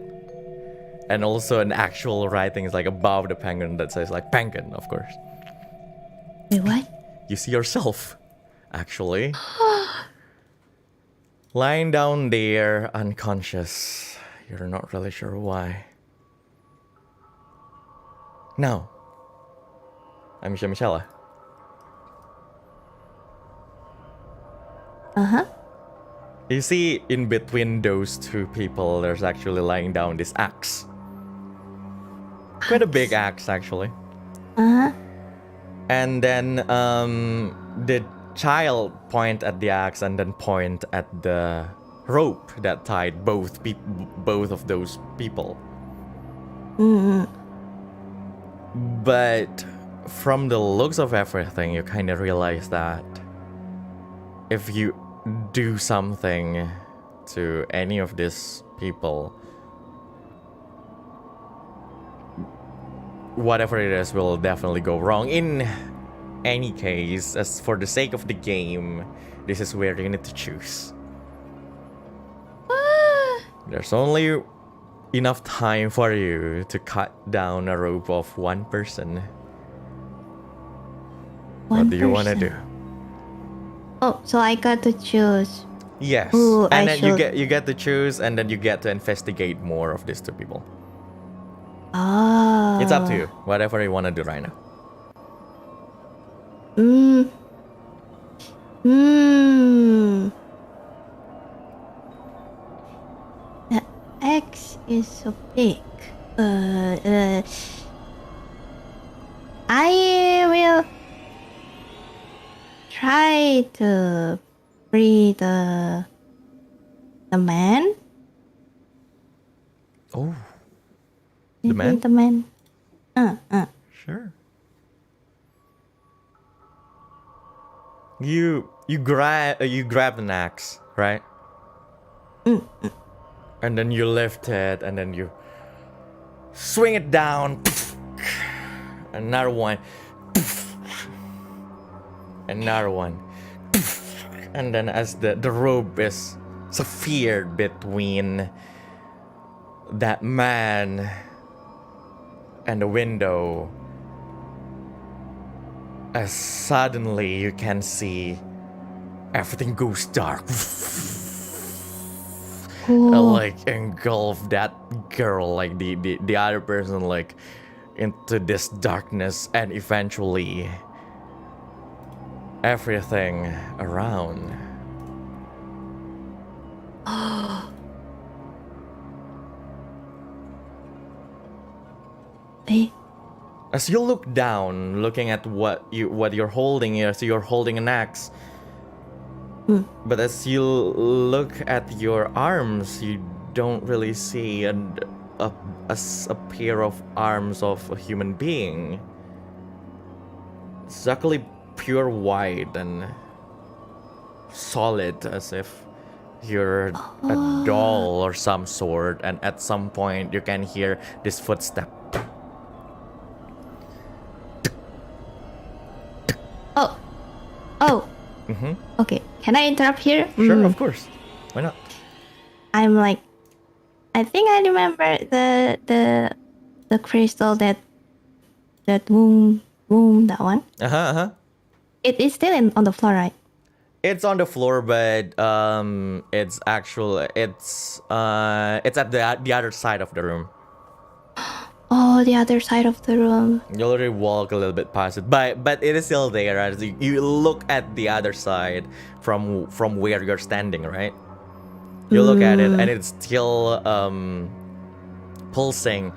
and also an actual writing is like above the penguin that says like penguin, of course. Wait, what? You see yourself, actually, lying down there unconscious. You're not really sure why. Now, Amicia, Michella. You see, in between those two people, there's actually lying down this axe. Quite a big axe, actually. And then the child point at the axe and then point at the rope that tied both of those people. But from the looks of everything, you kind of realize that if you do something to any of these people, whatever it is will definitely go wrong. In any case, as for the sake of the game, this is where you need to choose. There's only enough time for you to cut down a rope of one person. What do you want to do? Oh, so I got to choose. Yes, Ooh, and I then you get to choose, and then you get to investigate more of these two people. Oh. It's up to you. Whatever you want to do right now. The X is so big. I will try to free the man. Oh, the man? The man. Sure. You grab an axe, right? And then you lift it, and then you swing it down. Another one. Another one. And then as the rope is severed between that man and the window, as suddenly you can see everything goes dark. Like engulf that girl, like the other person, like into this darkness, and eventually everything around. As you look down, looking at what you're holding here, so you're holding an axe. But as you look at your arms, you don't really see a pair of arms of a human being. It's actually pure white and solid, as if you're a doll or some sort, and at some point you can hear this footstep. Oh. Okay, can I interrupt here? Sure, of course. Why not? I'm like, I think I remember the crystal that womb, that one. It is still on the floor, right? It's on the floor, but it's at the other side of the room. Oh, the other side of the room. You already walk a little bit past it, but it is still there. As you look at the other side from where you're standing, right? You look at it, and it's still pulsing.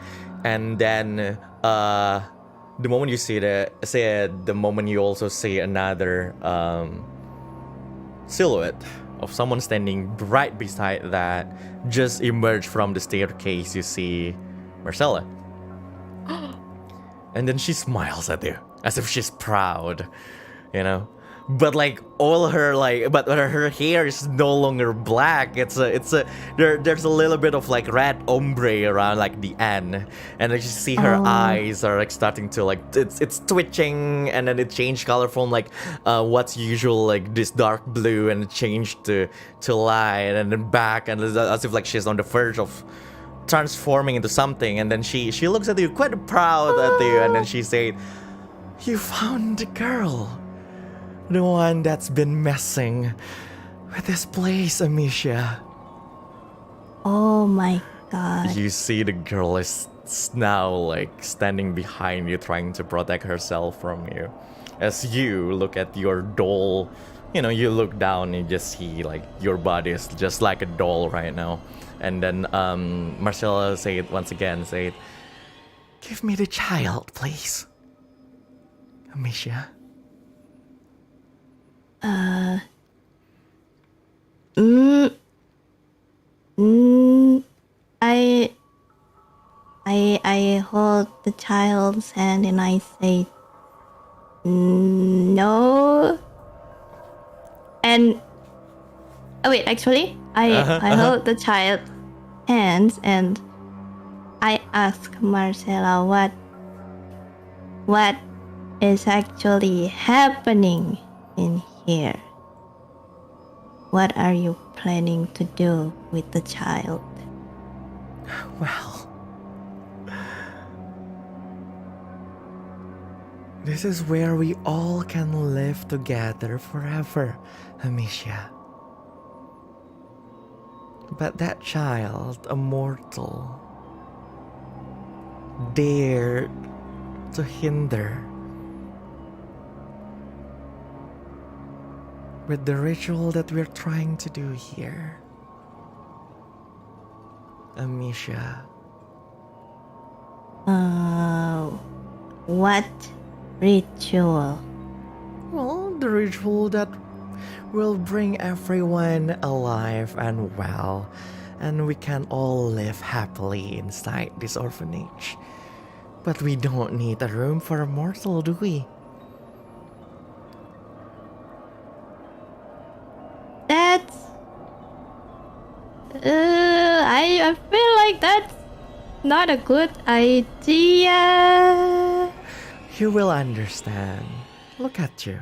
And then the moment you see the moment you also see another silhouette of someone standing right beside that, just emerge from the staircase. You see Michella. And then she smiles at you as if she's proud, you know. But like all her but her hair is no longer black. There's a little bit of like red ombre around like the end, and then you see her eyes are like starting to like it's twitching, and then it changed color from like what's usual like this dark blue, and it changed to light, and then back, and as if like she's on the verge of transforming into something. And then she looks at you quite proud at you, and then she said, "You found the girl, the one that's been messing with this place, Amicia." Oh my god. You see the girl is now like standing behind you, trying to protect herself from you. As you look at your doll, you know, you look down and you just see like your body is just like a doll right now. And then Marcella said once again, "Give me the child, please, Amicia." I hold the child's hand and I say, "No." And wait, actually, I hold the child's hands and I ask Marcella what is actually happening in here. What are you planning to do with the child? Well, this is where we all can live together forever, Amicia. But that child, a mortal, dared to hinder with the ritual that we're trying to do here. Amicia. What ritual? Well, the ritual that will bring everyone alive and well, and we can all live happily inside this orphanage. But we don't need a room for a mortal, do we? That's... I feel like that's not a good idea. You will understand. Look at you.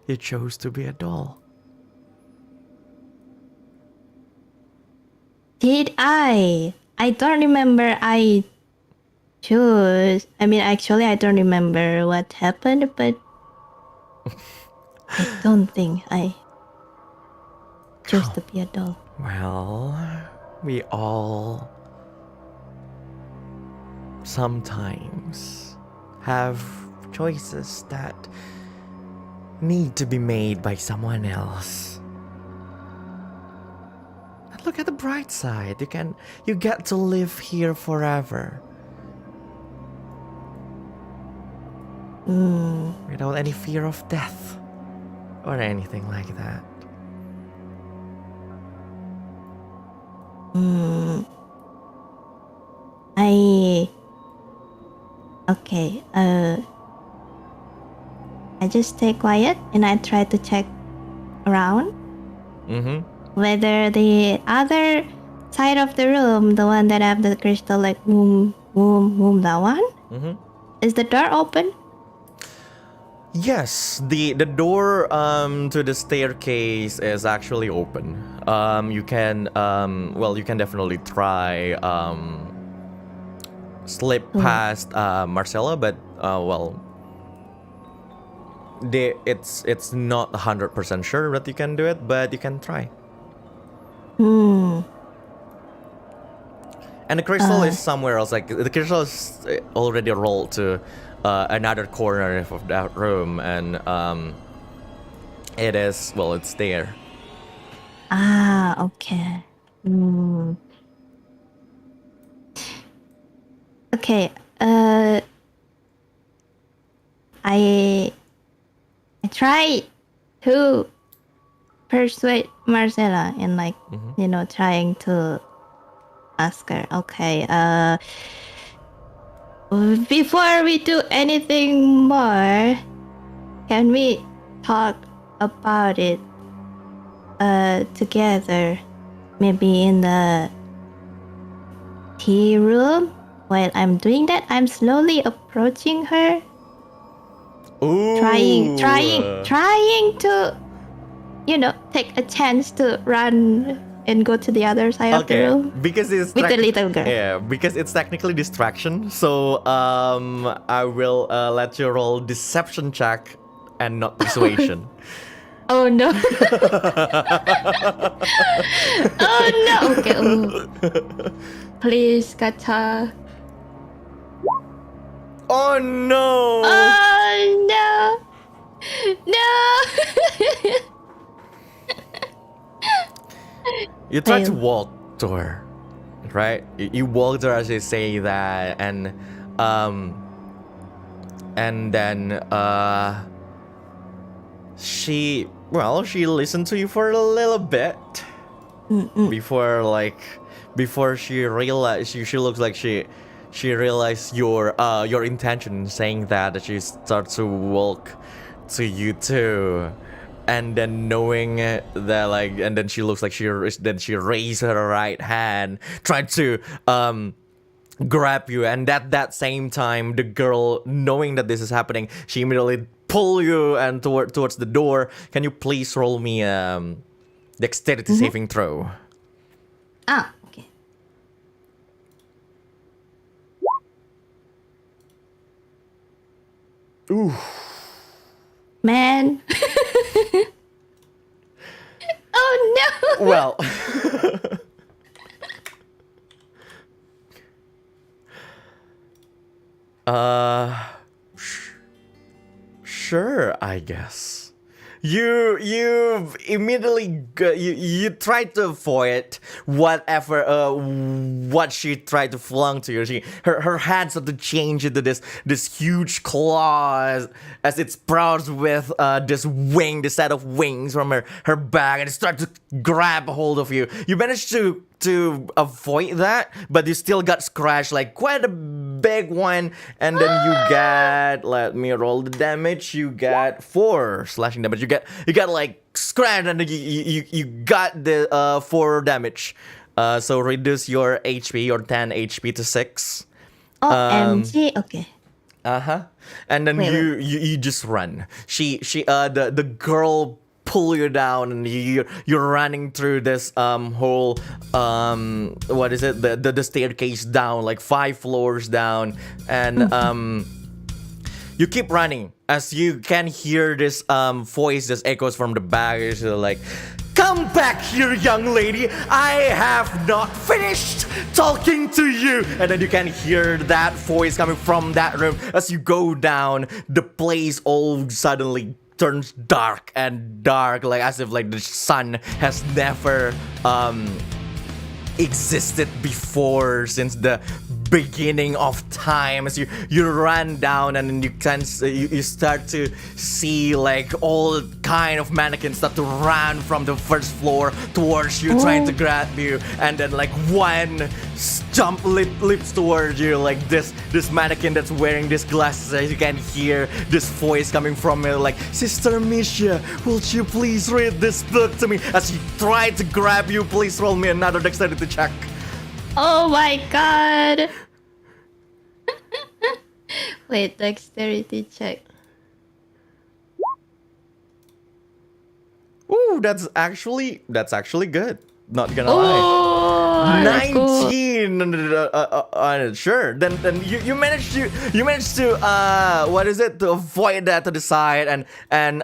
You chose to be a doll. Did I? I don't remember I chose. I mean, actually, I don't remember what happened, but I don't think I chose to be a doll. Well, we all sometimes have choices that need to be made by someone else. But look at the bright side. You get to live here forever. Without any fear of death or anything like that. Okay, I just stay quiet and I try to check around whether the other side of the room, the one that have the crystal like boom, boom, boom, that one, is the door open? Yes, the door to the staircase is actually open. You can you can definitely try slip past Marcella, but it's not 100% sure that you can do it, but you can try. And the crystal is somewhere else. Like the crystal is already rolled to another corner of that room, and it's there. Ah, okay. Okay. I try to persuade Marcella and trying to ask her. Okay. Before we do anything more, can we talk about it together? Maybe in the tea room? While I'm doing that, I'm slowly approaching her. Ooh. Trying to, take a chance to run and go to the other side of the room. Because it's with the little girl. Yeah, because it's technically distraction. So I will let you roll deception check and not persuasion. Oh no. Oh no. Okay. Please, gacha. Oh no. Oh no. No. You try to walk to her, right? You walk to her as you say that, and then she listened to you for a little bit before she realized she looks like she realized your intention, saying that she starts to walk to you too. And then knowing that and then she looks like she raised her right hand, tried to grab you, and at that same time, the girl, knowing that this is happening, she immediately pull you and towards the door. Can you please roll me dexterity saving throw? Ah, okay. Ooh. Man. Oh no. Well. Sure, I guess. You immediately you try to avoid whatever what she tried to flung to you. Her hands start to change into this huge claw as it sprouts with this set of wings from her back, and it starts to grab a hold of you. You manage to avoid that, but you still got scratched, like quite a big one, and then you get, let me roll the damage, you get 4 slashing damage. You get like scratched, and you got the 4 damage. So reduce your HP, your 10 HP to 6. OMG, okay. And then you just run. The girl pull you down, and you're running through this whole what is it, the staircase down, like 5 floors down, and you keep running as you can hear this voice that echoes from the back. It's like, come back here, young lady, I have not finished talking to you. And then you can hear that voice coming from that room. As you go down, the place all suddenly turns dark and dark, like as if like the sun has never existed before since the beginning of time. As you run down, and you start to see like all kind of mannequins start to run from the first floor towards you, trying to grab you, and then like one leaps towards you, like this mannequin that's wearing these glasses. As you can hear this voice coming from it, like, Sister Amicia, would you please read this book to me? As she tried to grab you, please roll me another dexterity check. Oh my god. Wait, dexterity check. Ooh, that's actually good. Not gonna lie. 19. Sure. Then you managed to what is it, to avoid that to the side, and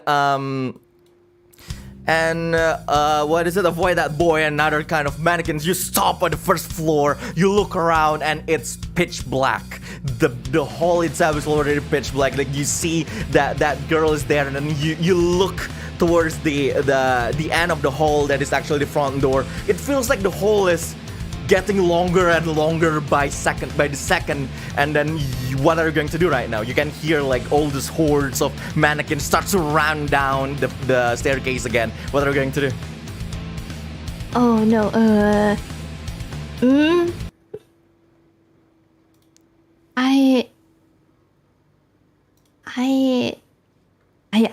what is it, avoid that boy and other kind of mannequins. You stop at the first floor, you look around, and it's pitch black. The hall itself is already pitch black. Like, you see that girl is there, and then you look towards the end of the hall that is actually the front door. It feels like the hall is getting longer and longer by the second. And then what are you going to do right now? You can hear like all these hordes of mannequins start to run down the staircase again. What are you going to do? Oh no,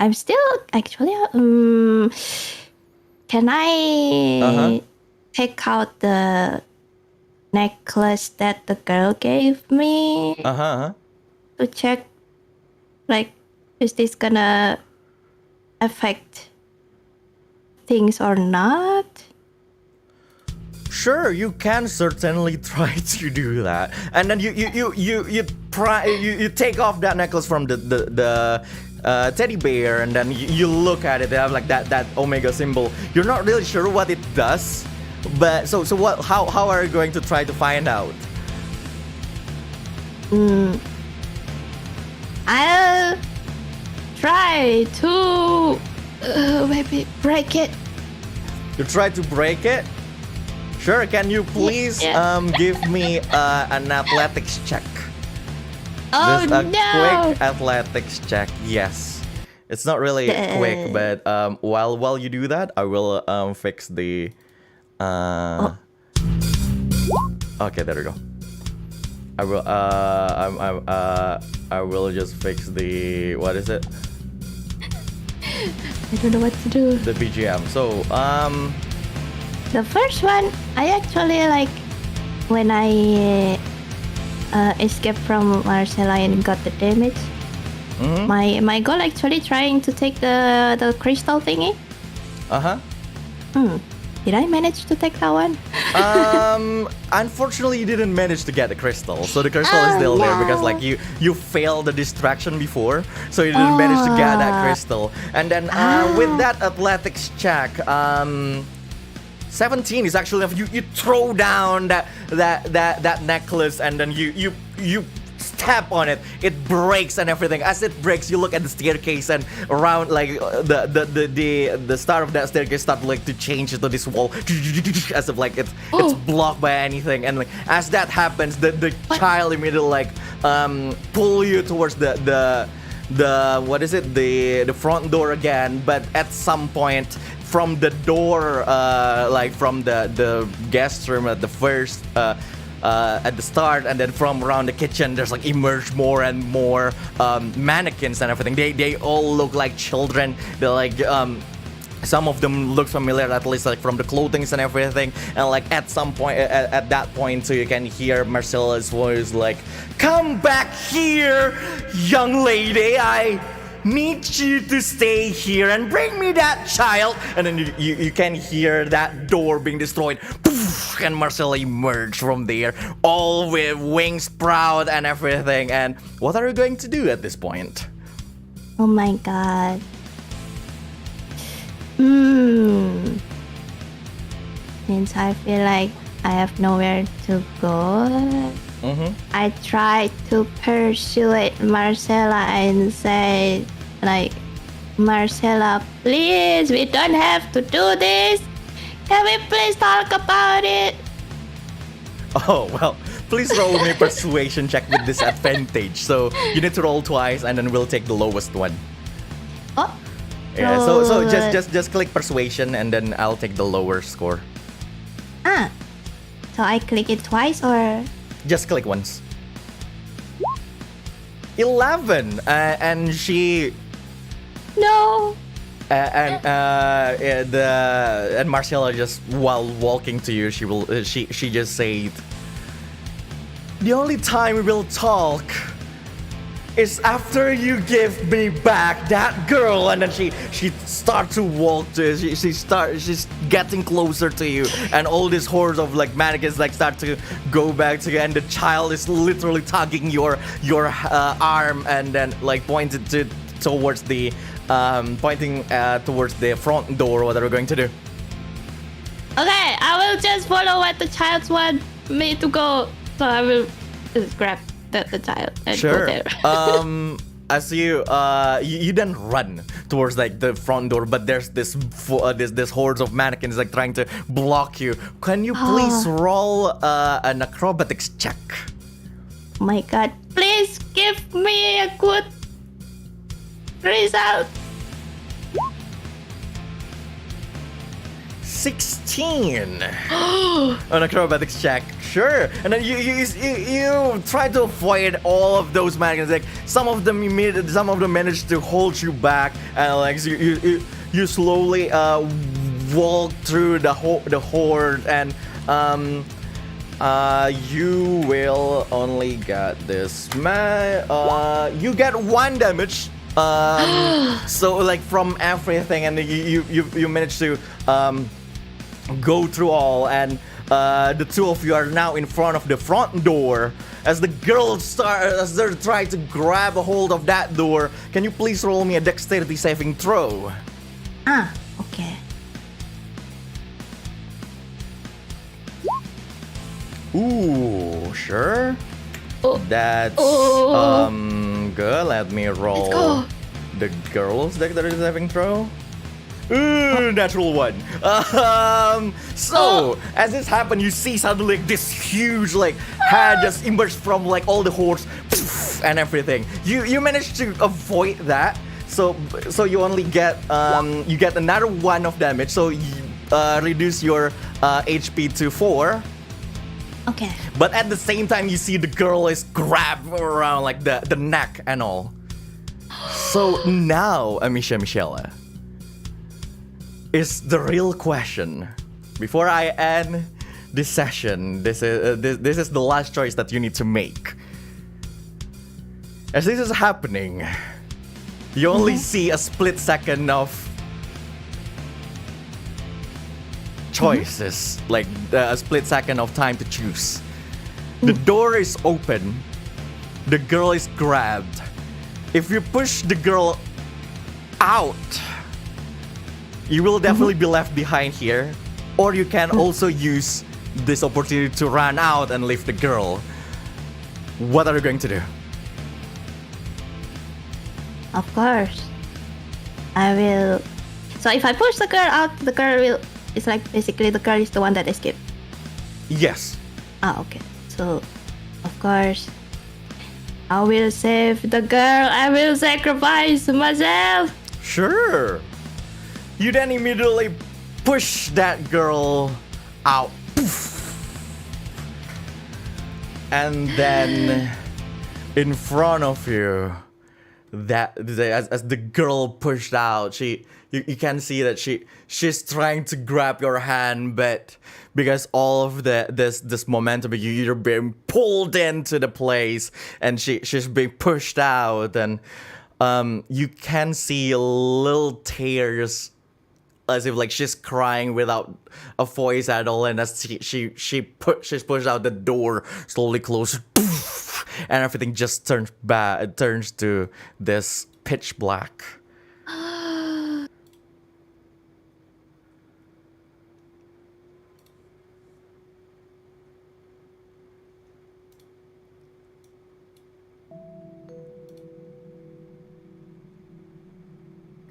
I'm still actually can I take out the necklace that the girl gave me to check, like, is this gonna affect things or not? Sure, you can certainly try to do that. And then you take off that necklace from the teddy bear, and then you look at it. They have like that omega symbol. You're not really sure what it does, but so what? How are you going to try to find out? I'll try to maybe break it. You try to break it? Sure. Can you please give me an athletics check? Oh, just a no! quick athletics check. Yes, it's not really quick, but while you do that, I will fix the. Okay, there we go. I will I will just fix the, what is it? I don't know what to do. The BGM. So the first one, I actually like when I escaped from Marcella and got the damage. My goal actually trying to take the crystal thingy. Did I manage to take that one? Unfortunately, you didn't manage to get the crystal. So the crystal is still there because like you failed the distraction before, so you didn't manage to get that crystal. And then with that athletics check, 17 is actually you throw down that necklace and then you tap on it, it breaks and everything. As it breaks, you look at the staircase and around like the start of that staircase start like to change into this wall as if like it's blocked by anything. And like as that happens, the child immediately like pull you towards the what is it, the front door again. But at some point from the door, like from the guest room at the first at the start, and then from around the kitchen there's like emerge more and more mannequins and everything. They all look like children. They're like some of them look familiar, at least like from the clothing and everything. And like at some point at that point, so you can hear Marcella's voice like, "Come back here, young lady, I need you to stay here and bring me that child." And then you can hear that door being destroyed. Poof, and Marcella emerged from there, all with wings sprout and everything. And what are you going to do at this point? Oh my god. Since I feel like I have nowhere to go, I try to persuade Marcella and say like, "Marcella, please, we don't have to do this. Can we please talk about it?" Oh, well, please roll me a persuasion check with disadvantage. So you need to roll twice and then we'll take the lowest one. Oh. Yeah, so just click persuasion and then I'll take the lower score. So I click it twice or? Just click once. 11, and she. No. And Marcella just while walking to you, she just said, "The only time we will talk is after you give me back that girl." And then she starts to walk to she's getting closer to you, and all these hordes of like mannequins like start to go back to you, and the child is literally tugging your arm and then like towards the front door. What are we going to do? Okay, I will just follow what the child want me to go. So I will just grab the child and go there. As you then run towards like the front door, but there's this hordes of mannequins like trying to block you. Can you please roll an acrobatics check? Oh my god, please give me a good result. 16 on acrobatics check. Sure. And then you try to avoid all of those mannequins. Like some of them managed to hold you back, and like you slowly walk through the horde, and you will only get this. You get 1 damage. So like from everything, and you manage to go through all, and the two of you are now in front of the front door. As the girls as they're trying to grab a hold of that door, can you please roll me a dexterity saving throw? Okay. Ooh, sure. That's good. Let me roll the girls' dexterity saving throw. Ooh, natural 1. So as this happened, you see suddenly like, this huge like head just emerged from like all the hordes and everything. You managed to avoid that, so you only get you get another 1 of damage. So you reduce your HP to 4. Okay. But at the same time, you see the girl is grabbed around like the neck and all. So now, Amicia, Michella, is the real question. Before I end this session, this is the last choice that you need to make. As this is happening, you only see a split second of choices, like a split second of time to choose. The door is open. The girl is grabbed. If you push the girl out, you will definitely be left behind here. Or you can also use this opportunity to run out and leave the girl. What are you going to do? Of course. I will. So if I push the girl out, the girl will. It's like basically the girl is the one that escaped. Yes. Okay. So, of course, I will save the girl. I will sacrifice myself. Sure. You then immediately push that girl out. And then in front of you, as the girl pushed out, you can see that she's trying to grab your hand, but because all of this momentum, you're being pulled into the place, and she's being pushed out, and you can see little tears, as if like she's crying without a voice at all, and as she's pushed out, the door slowly closes, and everything just turns to this pitch black.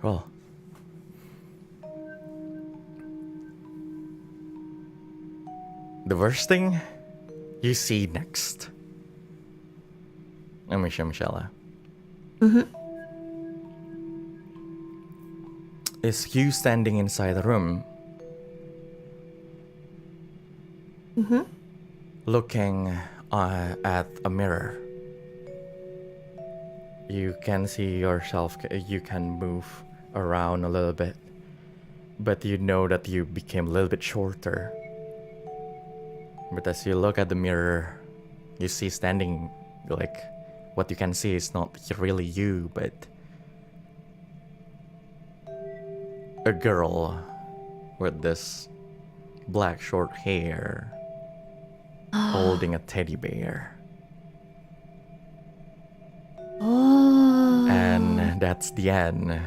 Well, the worst thing you see next, Amicia, Michella, is you standing inside the room, looking at a mirror. You can see yourself, you can move around a little bit, but you know that you became a little bit shorter. But as you look at the mirror, you see standing, like, what you can see is not really you, but a girl with this black short hair holding a teddy bear. And that's the end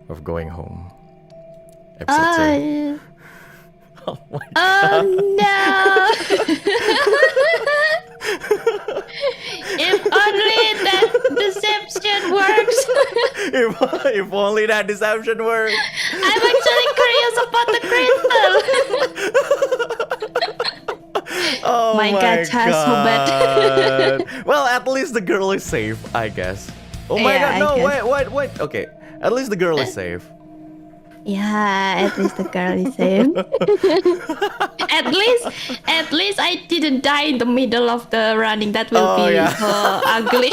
of Going Home. Episode 2. Oh my god. No! If only that deception works. if only that deception works. I'm actually curious about the crystal. Oh my god, so bad. Well, at least the girl is safe, I guess. Oh my god, no, wait. Okay, at least the girl is safe. Yeah, at least the girl is safe. At least I didn't die in the middle of the running. That will be so ugly.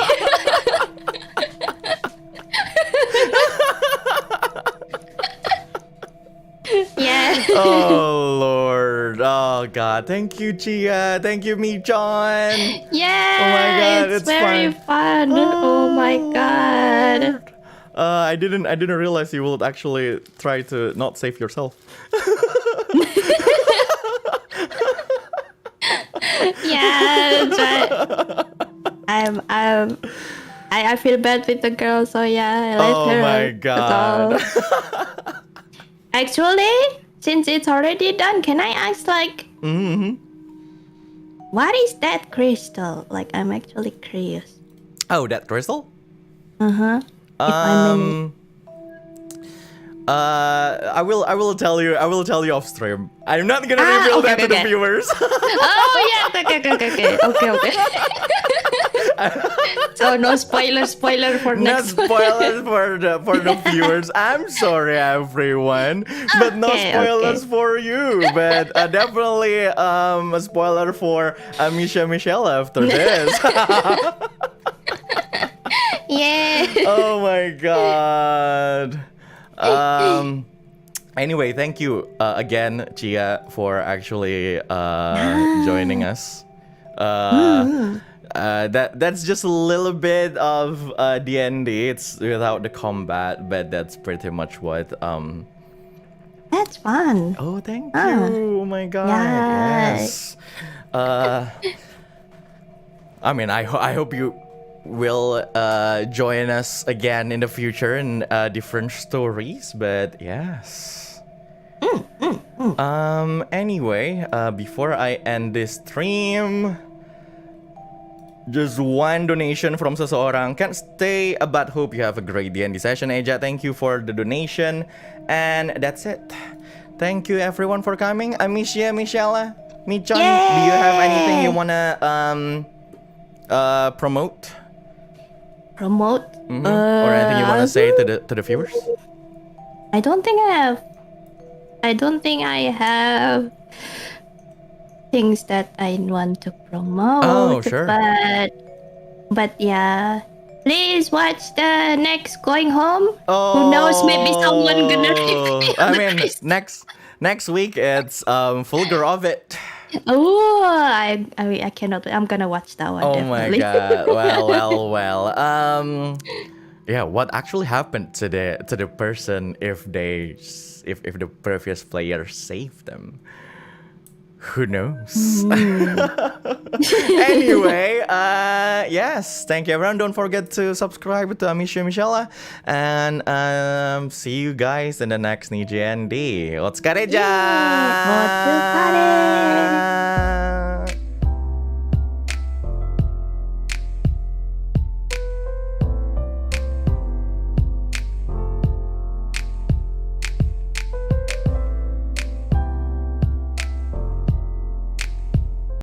Yeah. Oh lord. Oh god. Thank you, Chia. Thank you, John. Yeah. Oh my god, it's very fun. Oh my god. I didn't realize you would actually try to not save yourself. Yeah, I feel bad with the girl, so yeah, I let her. Oh my god. Actually, since it's already done, can I ask, like, what is that crystal? Like, I'm actually curious. Oh, that crystal? I will tell you off stream. I'm not gonna reveal that to the viewers. Oh yeah, okay. So no spoilers for next. No spoilers for the viewers. I'm sorry, everyone, but no spoilers for you. But definitely a spoiler for Amicia Michella after this. Yeah. Oh my god. Anyway, thank you again, Chia, for actually joining us. That's just a little bit of D&D. It's without the combat, but that's pretty much what That's fun. Oh, thank you. Oh my god. Yeah. Yes. I mean, I hope you will join us again in the future in different stories. But yes. Anyway, before I end this stream, just one donation from seseorang. Can't stay, but hope you have a great day in the session. Eja, thank you for the donation. And that's it. Thank you everyone for coming. Amicia, Michella, Michan, do you have anything you wanna promote? Promote? Or anything you wanna say to the viewers? I don't think I have things that I want to promote. Oh, sure. But yeah. Please watch the next Going Home. Oh, who knows? Maybe someone gonna review I mean, next week it's full girl of it. Oh, I cannot. I'm gonna watch that one. Oh definitely. my god. Well. Yeah, what actually happened to the person if the previous player saved them? Who knows? Anyway, yes, thank you everyone. Don't forget to subscribe to Amicia Michella. And see you guys in the next NIJI&D. Otsukareja! Otsukareja!